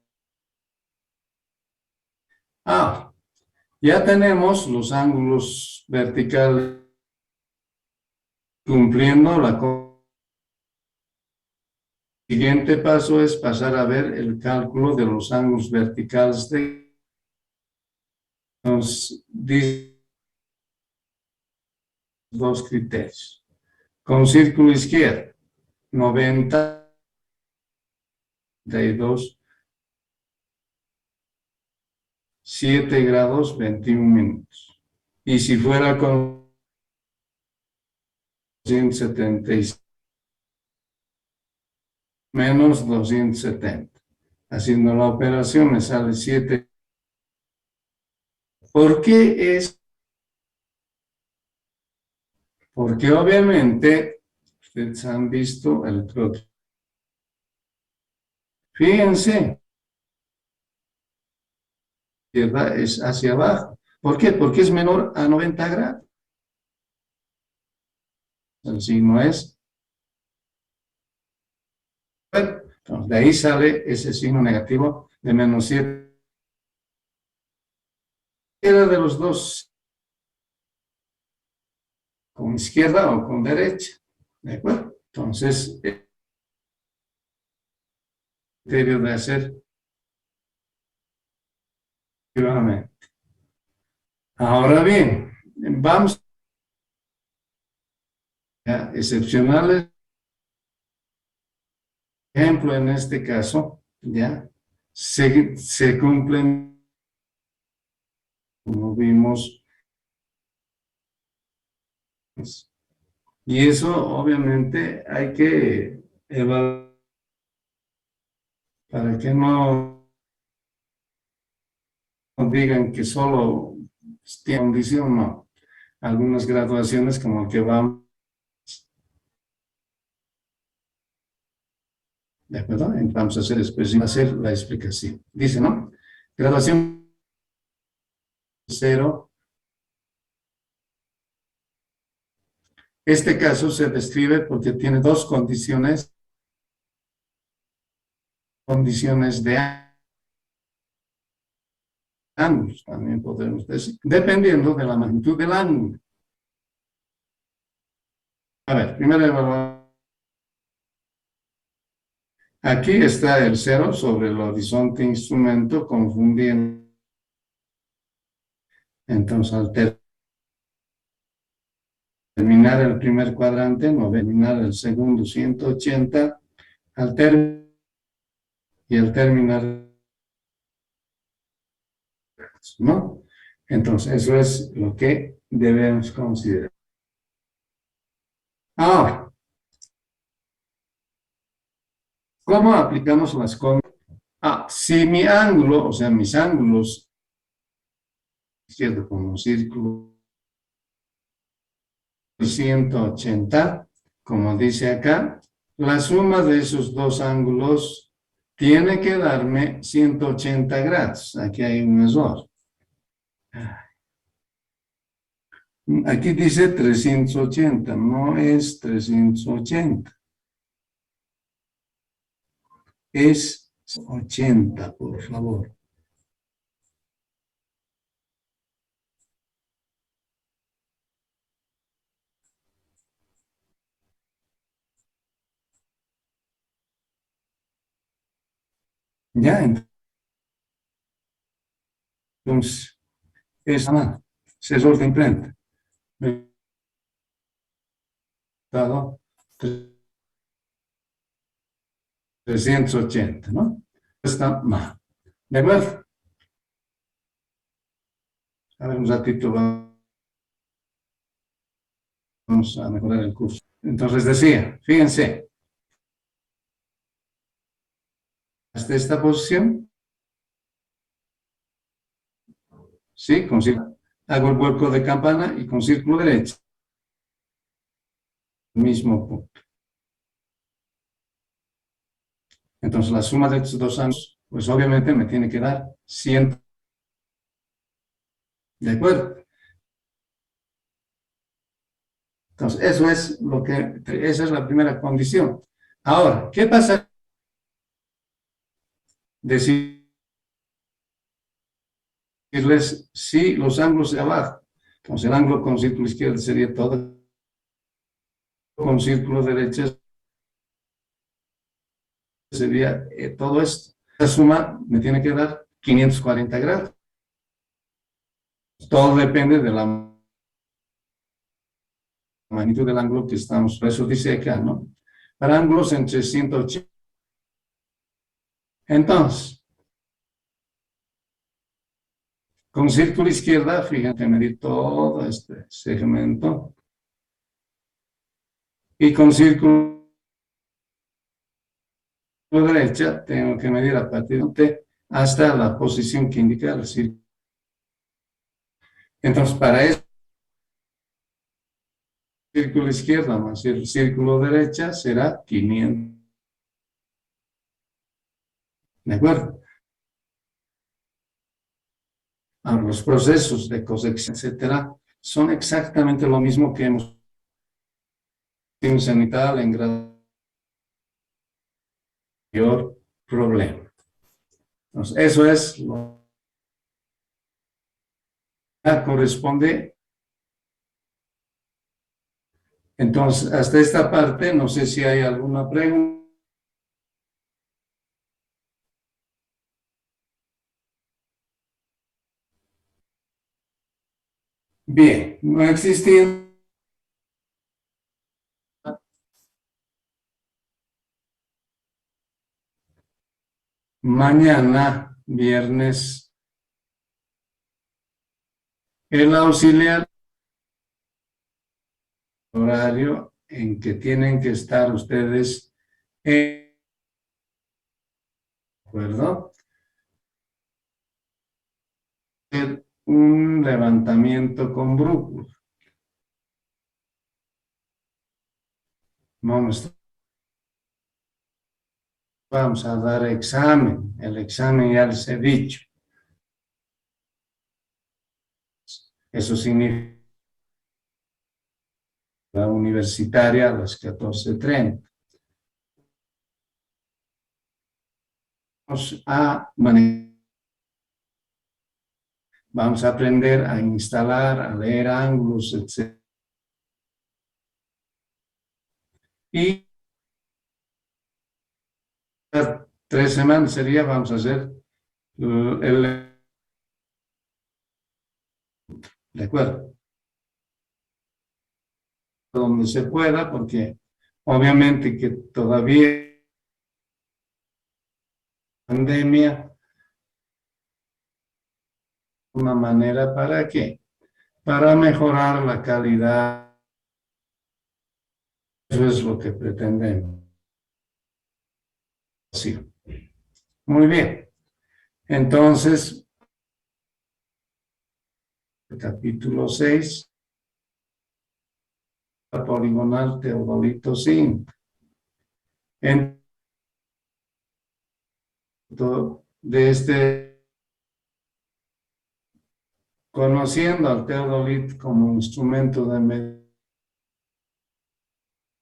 Ya tenemos los ángulos verticales cumpliendo la. Siguiente paso es pasar a ver el cálculo de los ángulos verticales de los dos criterios. Con círculo izquierdo, 92, 7 grados, 21 minutos. Y si fuera con 276 menos 270. Haciendo la operación me sale 7. ¿Por qué es? Porque obviamente ustedes han visto el producto. Fíjense, es hacia abajo. ¿Por qué? Porque es menor a 90 grados. El signo es. Bueno, entonces de ahí sale ese signo negativo de menos 7. Era de los dos, con izquierda o con derecha. ¿De acuerdo? Entonces, el criterio de hacer nuevamente. Ahora bien, vamos a excepcionales. Ejemplo, en este caso, ya se cumplen, como vimos, y eso obviamente hay que evaluar para que no digan que solo tiene condición, no. Algunas graduaciones como que van, ¿de acuerdo? Vamos a hacer la explicación. Dice, ¿no? Graduación 0. Este caso se describe porque tiene dos condiciones de ángulos, también podemos decir, dependiendo de la magnitud del ángulo. A ver, primero evaluamos. Aquí está el 0 sobre el horizonte instrumento confundiendo. Entonces, al terminar el primer cuadrante, no terminar el segundo 180, y al terminar, ¿no? Entonces, eso es lo que debemos considerar. Ahora, ¿cómo aplicamos las condiciones? Si mi ángulo, o sea, mis ángulos, izquierdo como un círculo, 180, como dice acá, la suma de esos dos ángulos tiene que darme 180 grados. Aquí hay un error. Aquí dice 380, no es 380. Es 80, por favor. Ya, entonces, esa mano se suelta imprenta. Dado 380, ¿no? Está mal. ¿De acuerdo? A ver, un ratito vamos a mejorar el curso. Entonces decía, fíjense, hasta esta posición, ¿sí? Hago el vuelco de campana y con círculo derecho. Mismo punto. Entonces la suma de estos dos ángulos, pues obviamente me tiene que dar 100. ¿De acuerdo? Entonces, eso es esa es la primera condición. Ahora, ¿qué pasa? Decirles si los ángulos de abajo. Entonces, el ángulo con círculo izquierdo sería todo, con círculo derecho sería todo esto. La suma me tiene que dar 540 grados. Todo depende de la magnitud del ángulo que estamos, por eso dice acá, ¿no? Para ángulos entre 180. Entonces, con círculo izquierda, fíjate, medir todo este segmento. Y con círculo derecha, tengo que medir a partir de T hasta la posición que indica el círculo. Entonces, para eso, círculo izquierda más el círculo derecha será 500. ¿De acuerdo? Ahora, los procesos de cosecha, etcétera, son exactamente lo mismo que hemos visto cenital en grado mayor problema. Entonces, eso es lo que corresponde. Entonces, hasta esta parte, no sé si hay alguna pregunta. Bien, no existía. Mañana, viernes, el auxiliar horario en que tienen que estar ustedes en acuerdo. Un levantamiento con brújula. Vamos a dar examen. El examen ya les he dicho. Eso significa la universitaria a las 14:30. Vamos a aprender a instalar, a leer ángulos, etc. Y 3 semanas sería, vamos a hacer de acuerdo, donde se pueda, porque obviamente que todavía pandemia, una manera para qué, para mejorar la calidad. Eso es lo que pretendemos. Sí. Muy bien. Entonces, capítulo 6, la poligonal teodolito 5. De conociendo al teodolito como instrumento de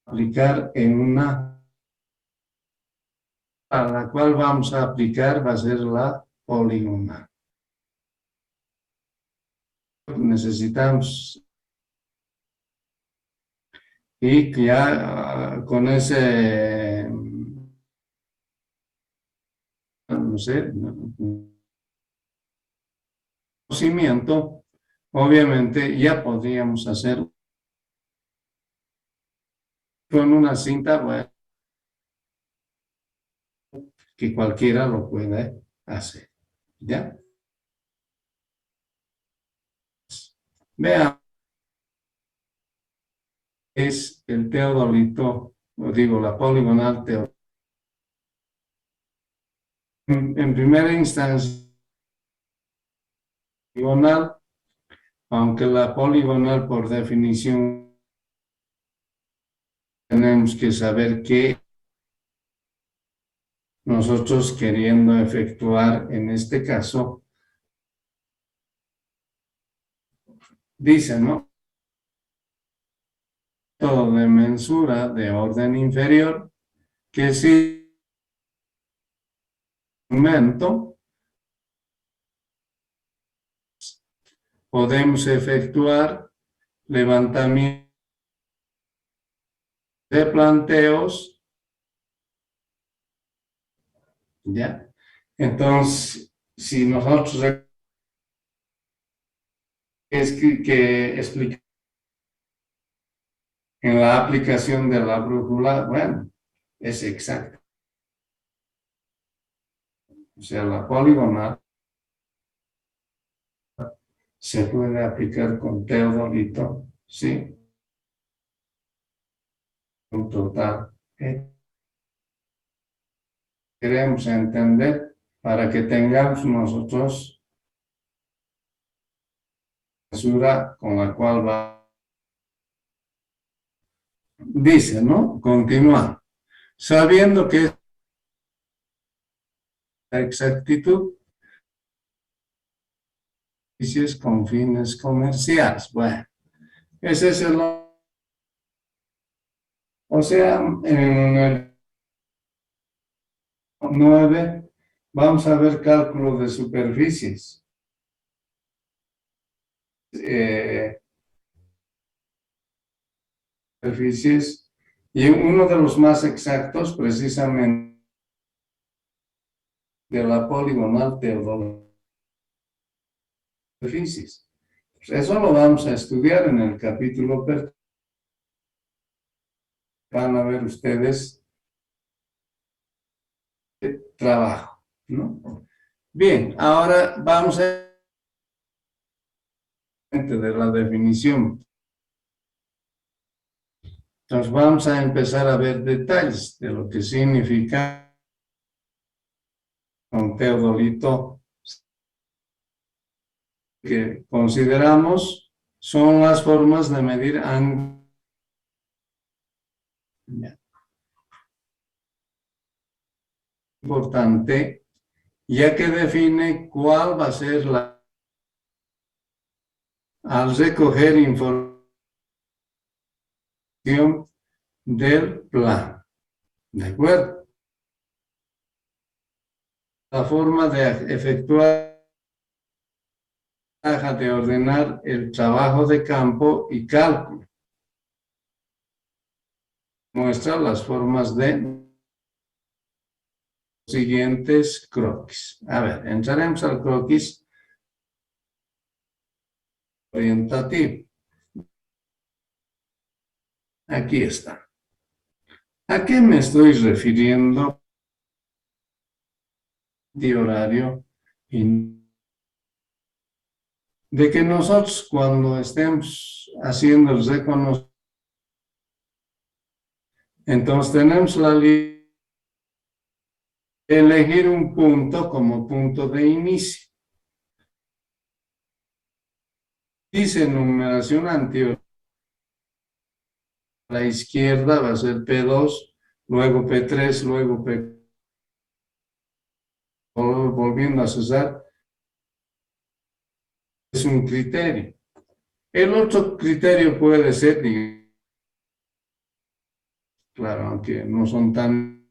aplicar en una, a la cual vamos a aplicar va a ser la poligonal. Necesitamos y que ya con ese, no sé, conocimiento, obviamente ya podríamos hacer con una cinta, bueno, que cualquiera lo puede hacer. ¿Ya? Vean, es el teodolito, o digo, la poligonal teodolito. En primera instancia, poligonal, aunque la poligonal por definición tenemos que saber que nosotros queriendo efectuar en este caso dice, ¿no? Todo de mensura de orden inferior, que si momento podemos efectuar levantamiento de planteos, ¿ya? Entonces, si nosotros que explicar en la aplicación de la brújula, bueno, es exacto. O sea, la poligonal se puede aplicar con teodolito, ¿sí? Un total. Queremos entender para que tengamos nosotros mesura con la cual va. Dice, ¿no? Continúa. Sabiendo que la exactitud es con fines comerciales. Bueno, ese es el... O sea, en el 9 vamos a ver cálculo de superficies. Superficies, y uno de los más exactos, precisamente, de la poligonal teodolito. Superficies. Pues eso lo vamos a estudiar en el capítulo. Van a ver ustedes trabajo, ¿no? Bien, ahora vamos a de la definición. Entonces vamos a empezar a ver detalles de lo que significa un teodolito que consideramos son las formas de medir ángulo. Importante, ya que define cuál va a ser la... Al recoger información del plan, ¿de acuerdo? La forma de efectuar de ordenar el trabajo de campo y cálculo. Muestra las formas de siguientes croquis. A ver, entraremos al croquis orientativo. Aquí está. ¿A qué me estoy refiriendo? De horario y de que nosotros cuando estemos haciendo el reconocimiento, entonces tenemos la elegir un punto como punto de inicio. Dice numeración anterior. A la izquierda va a ser P2, luego P3, luego P4. Volviendo a cesar. Es un criterio. El otro criterio puede ser, claro, aunque no son tan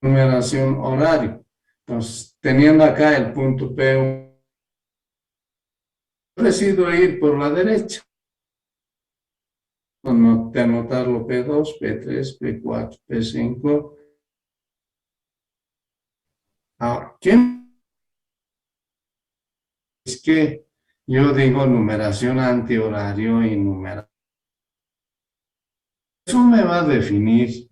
numeración horario. Entonces, teniendo acá el punto P1, decido ir por la derecha. De anotarlo P2, P3, P4, P5. Ahora, ¿quién? Es que yo digo numeración antihorario y numeración. Eso me va a definir.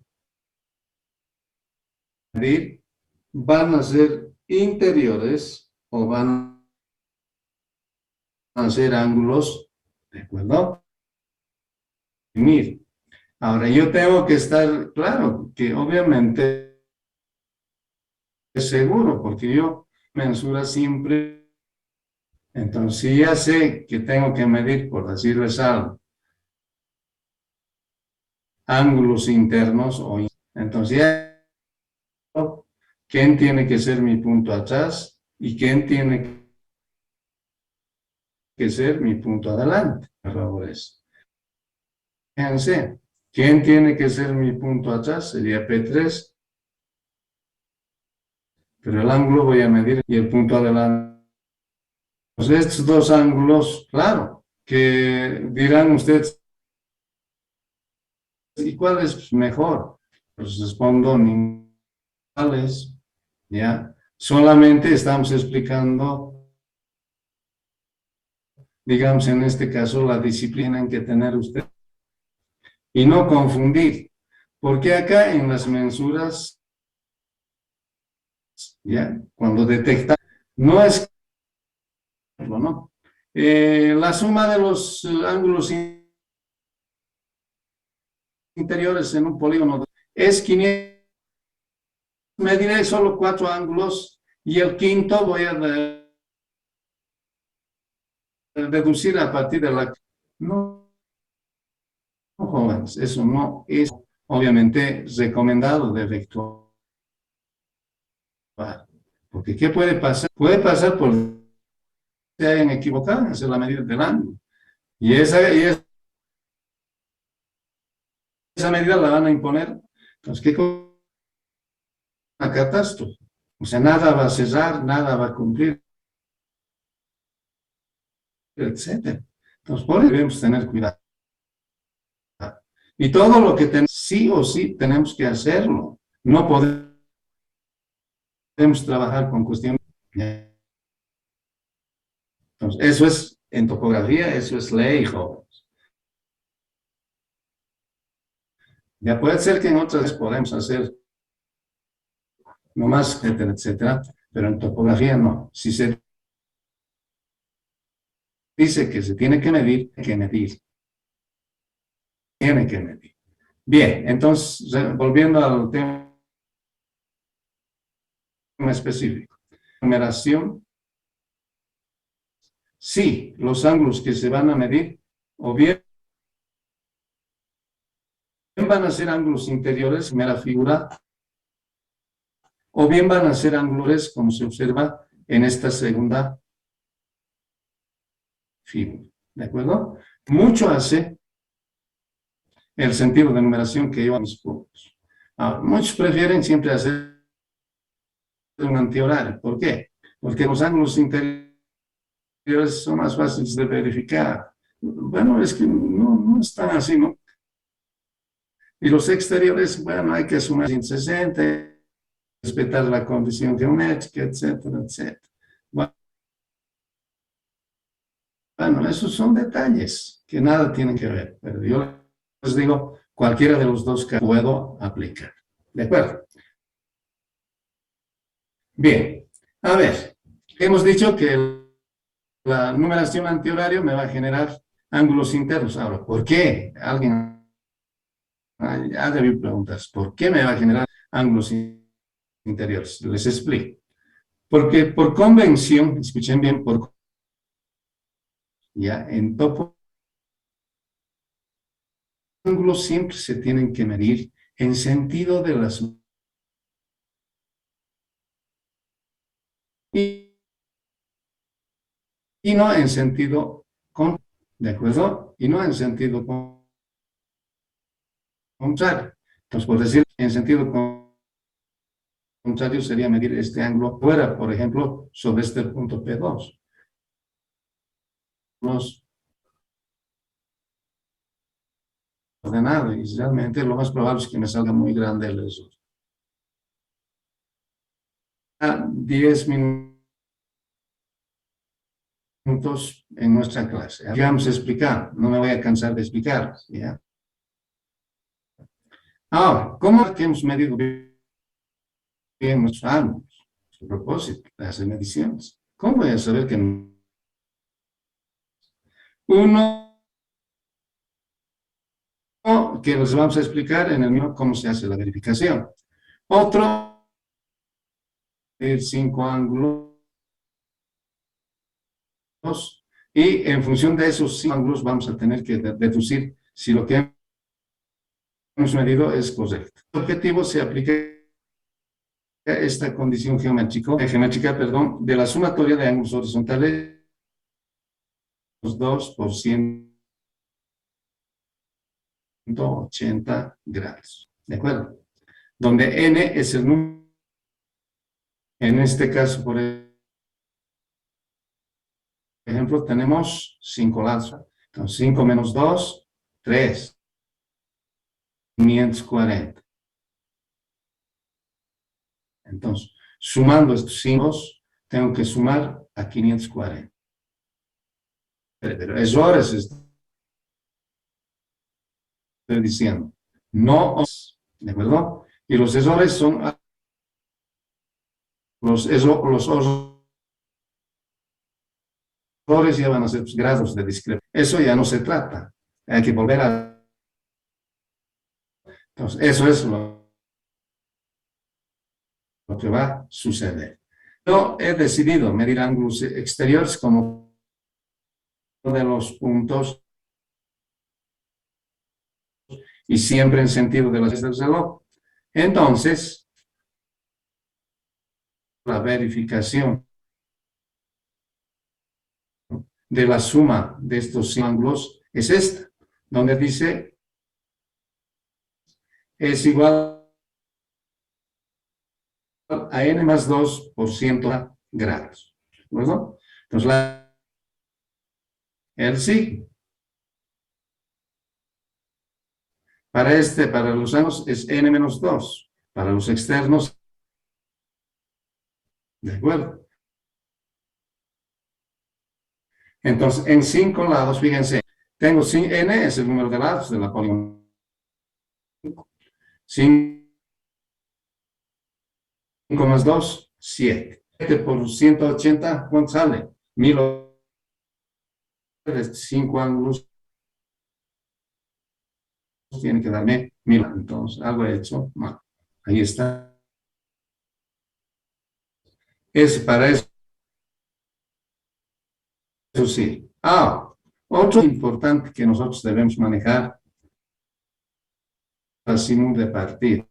¿Van a ser interiores o van a ser ángulos? ¿De acuerdo? Ahora, yo tengo que estar claro que obviamente es seguro, porque yo mensura siempre. Entonces, si ya sé que tengo que medir, por decirles algo, ángulos internos, entonces ya, ¿quién tiene que ser mi punto atrás? ¿Y quién tiene que ser mi punto adelante, por favor. Fíjense, ¿quién tiene que ser mi punto atrás? Sería P3, pero el ángulo voy a medir y el punto adelante. Pues estos dos ángulos, claro, que dirán ustedes, ¿y cuál es mejor? Pues respondo, iguales, ¿ya? Solamente estamos explicando, digamos en este caso, la disciplina en que tener usted y no confundir, porque acá en las mensuras, ¿ya? Cuando detecta, no es, ¿no? La suma de los ángulos interiores en un polígono es 500, mediré solo 4 ángulos y el quinto voy a deducir a partir de la... No, no, jóvenes, eso no es obviamente recomendado de efectuar. Porque ¿qué puede pasar? Puede pasar por se hayan equivocado en hacer la medida del ángulo. Y esa medida la van a imponer. Entonces, ¿qué cosa? Una catástrofe. O sea, nada va a cesar, nada va a cumplir, etcétera. Entonces, por eso debemos tener cuidado. Y todo lo que tenemos, sí o sí, tenemos que hacerlo. No podemos trabajar con cuestiones. Entonces, eso es en topografía, eso es ley, jóvenes. Ya puede ser que en otras podemos hacer nomás, etcétera, etcétera, pero en topografía no. Si se dice que se tiene que medir, hay que medir. Tiene que medir. Bien, entonces, volviendo al tema específico. Numeración. Sí, los ángulos que se van a medir, o bien van a ser ángulos interiores, primera figura, o bien van a ser ángulos, como se observa en esta segunda figura. ¿De acuerdo? Mucho hace el sentido de numeración que lleva a mis puntos. Ahora, muchos prefieren siempre hacer un antihorario. ¿Por qué? Porque los ángulos interiores son más fáciles de verificar. Bueno, es que no están así, ¿no? Y los exteriores, bueno, hay que sumar 160, respetar la condición geométrica, etcétera, etcétera. Bueno, esos son detalles que nada tienen que ver, pero yo les digo, cualquiera de los dos que puedo aplicar. ¿De acuerdo? Bien, a ver, hemos dicho que la numeración antihorario me va a generar ángulos internos. Ahora, ¿por qué? Alguien ha debido preguntas, ¿por qué me va a generar ángulos interiores? Les explico. Porque por convención, escuchen bien, ya en topo, ángulos siempre se tienen que medir en sentido de las... Y no en sentido con, ¿de acuerdo? Y no en sentido contrario. Entonces, por decir en sentido contrario sería medir este ángulo fuera, por ejemplo, sobre este punto P2. Los ordenado y realmente lo más probable es que me salga muy grande el resultado. 10 minutos en nuestra clase. Vamos a explicar, no me voy a cansar de explicar, ¿ya? Ahora, ¿cómo que hemos medido bien nuestros ángulos? A propósito, de hacer mediciones. ¿Cómo voy a saber que uno que nos vamos a explicar en el mismo cómo se hace la verificación? Otro, el 5 ángulos, y en función de esos 5 ángulos vamos a tener que deducir si lo que hemos medido es correcto. El objetivo se aplica esta condición geométrica, perdón, de la sumatoria de ángulos horizontales 2 por 180 grados. ¿De acuerdo? Donde n es el número, en este caso, por ejemplo, tenemos 5 lados. Entonces, 5 menos 2, 3, 540. Entonces, sumando estos 5, tengo que sumar a 540. Pero errores estoy diciendo. No, ¿de acuerdo? Y los errores son los errores ya van a ser pues, grados de discrepancia. Eso ya no se trata. Hay que volver a... Entonces, eso es lo que va a suceder. Yo he decidido medir ángulos exteriores como de los puntos y siempre en sentido de las del reloj. Entonces, la verificación de la suma de estos ángulos es esta, donde dice es igual a n más 2 por 100 grados. ¿De acuerdo? Entonces, el signo para los ángulos es n menos 2, para los externos, ¿de acuerdo? Entonces, en 5 lados, fíjense, tengo n es el número de lados de la polinomio. 5 más 2, 7. 7 por 180, ¿cuánto sale? 5 ángulos tiene que darme 1000. Entonces, algo he hecho mal. Ahí está. Es para eso sí. Otro importante que nosotros debemos manejar, así de partida.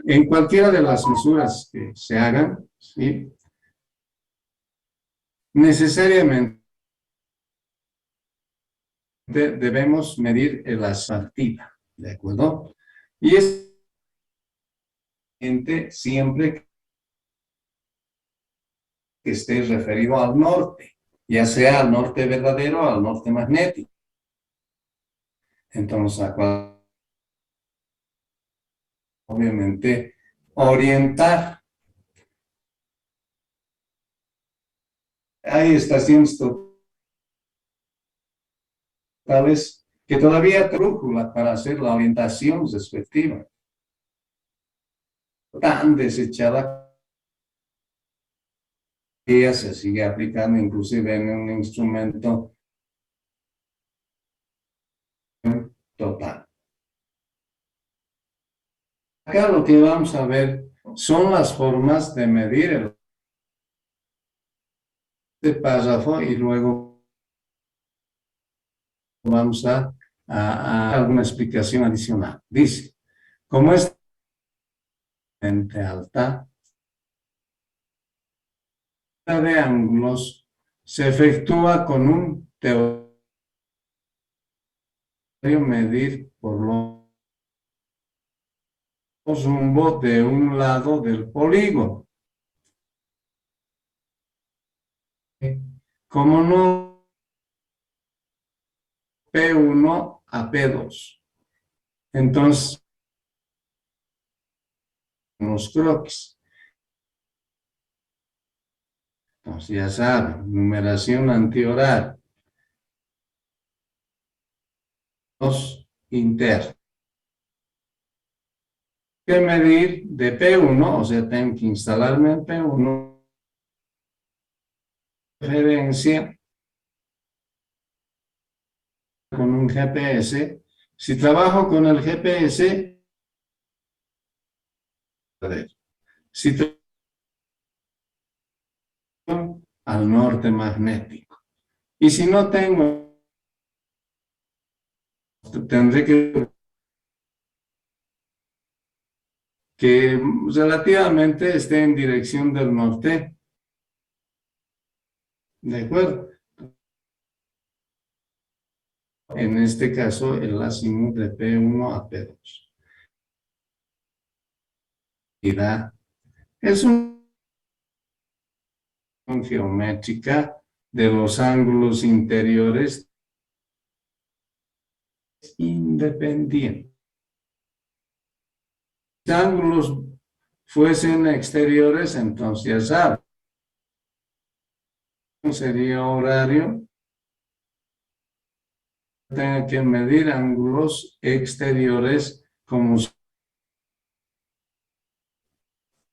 En cualquiera de las mesuras que se hagan, ¿sí? Necesariamente debemos medir la partida, ¿de acuerdo? Y es siempre que esté referido al norte, ya sea al norte verdadero o al norte magnético. Entonces, obviamente, orientar. Hay estaciones totales que todavía brújula para hacer la orientación respectiva. Tan desechada que ya se sigue aplicando inclusive en un instrumento total. Acá lo que vamos a ver son las formas de medir el párrafo y luego vamos a alguna explicación adicional. Dice, como es alta, de ángulos se efectúa con un teorema medir por los rumbos de un lado del polígono. Como no P1 a P2. Entonces, los croquis. Entonces, ya saben, numeración antihoraria. Los internos. Que medir de P1, o sea, tengo que instalarme en P1. Referencia con un GPS. Si trabajo con el GPS, si al norte magnético. Y si no tengo, tendré que relativamente esté en dirección del norte. ¿De acuerdo? En este caso, el azimut de P1 a P2. Es una función geométrica de los ángulos interiores independientes. Si los ángulos fuesen exteriores, entonces ya saben, sería horario. Tenga que medir ángulos exteriores como...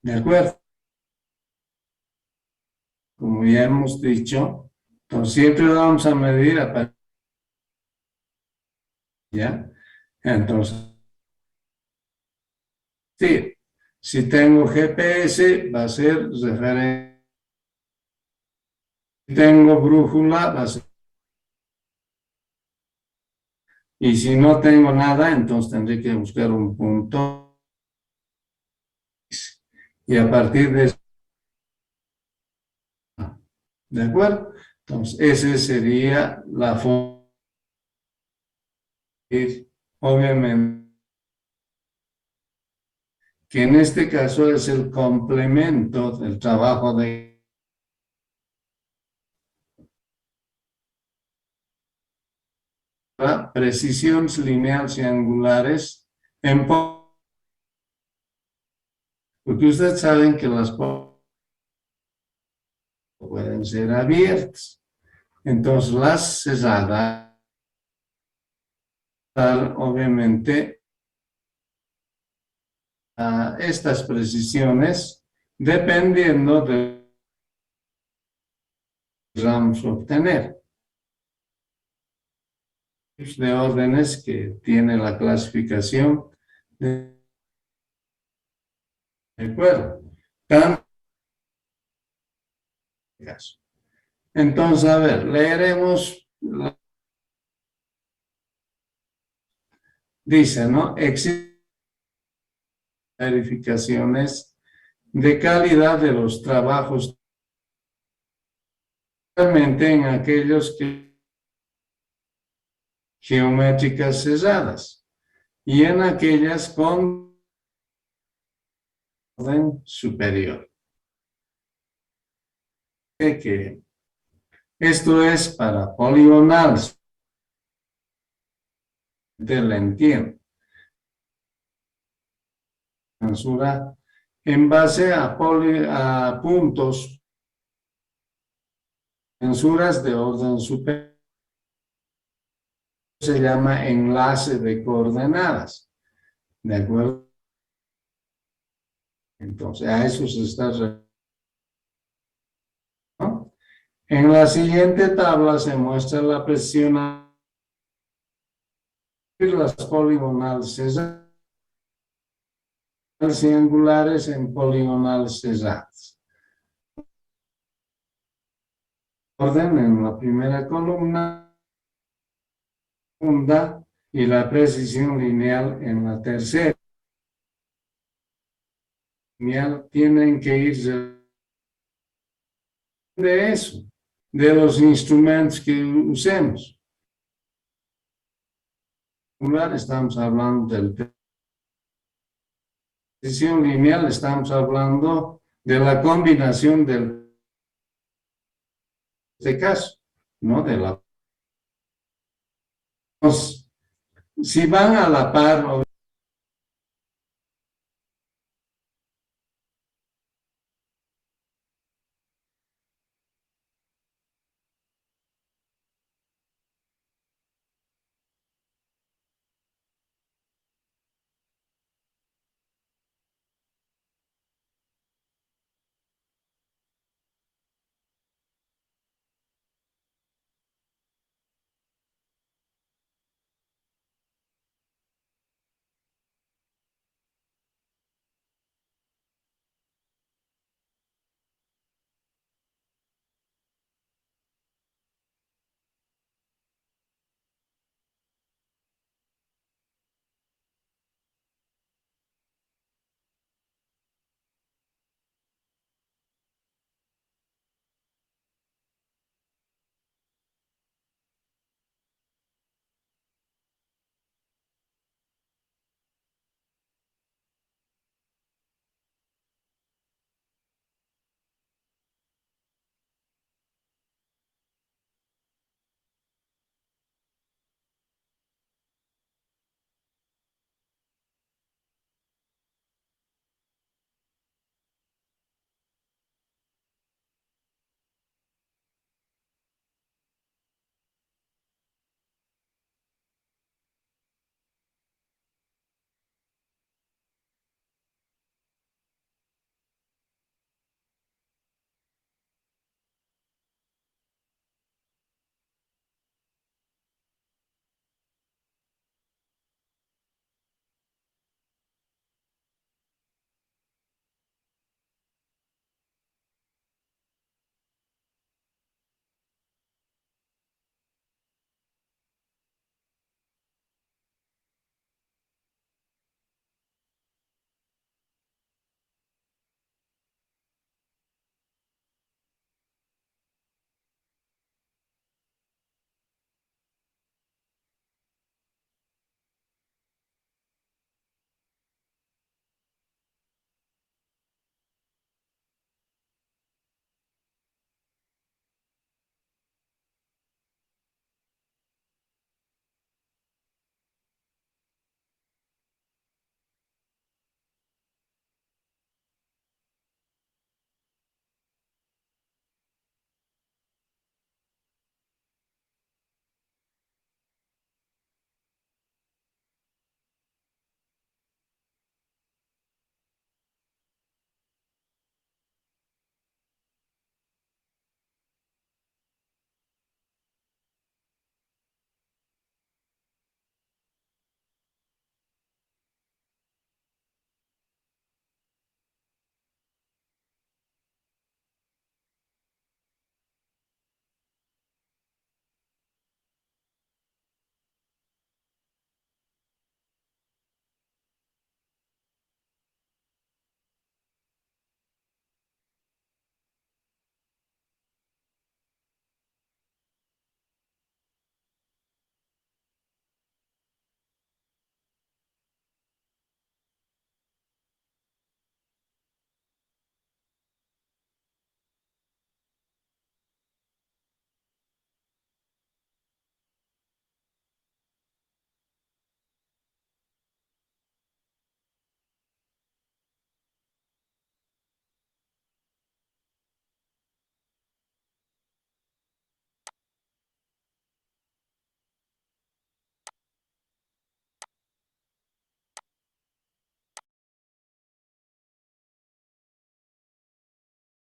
¿De acuerdo? Como ya hemos dicho, entonces siempre vamos a medir a partir, ¿ya? Entonces, sí, si tengo GPS, va a ser referente. Si tengo brújula, va a ser... Y si no tengo nada, entonces tendré que buscar un punto. Y a partir de eso, ¿de acuerdo? Entonces, esa sería la forma. Obviamente, que en este caso es el complemento del trabajo de precisiones lineales y angulares en... Porque ustedes saben que las pueden ser abiertas. Entonces, las cerradas, obviamente, a estas precisiones, dependiendo de lo que vamos a obtener. De órdenes que tiene la clasificación de acuerdo. Tanto caso. Entonces, a ver, leeremos. Dice, ¿no? Existen verificaciones de calidad de los trabajos, realmente en aquellos que geométricas cesadas y en aquellas con orden superior. Que esto es para poligonales. La entiendo. Mensura en base a puntos, mensuras de orden superior. Se llama enlace de coordenadas. ¿De acuerdo? Entonces, a eso se está refiriendo, ¿no? En la siguiente tabla se muestra la presión y las poligonales cesadas y angulares en poligonales cesadas. Orden en la primera columna, segunda, y la precisión lineal en la tercera. Lineal tienen que ir de eso, de los instrumentos que usemos. Estamos hablando del precisión lineal, estamos hablando de la combinación del este caso, ¿no? De la... Si van a la par,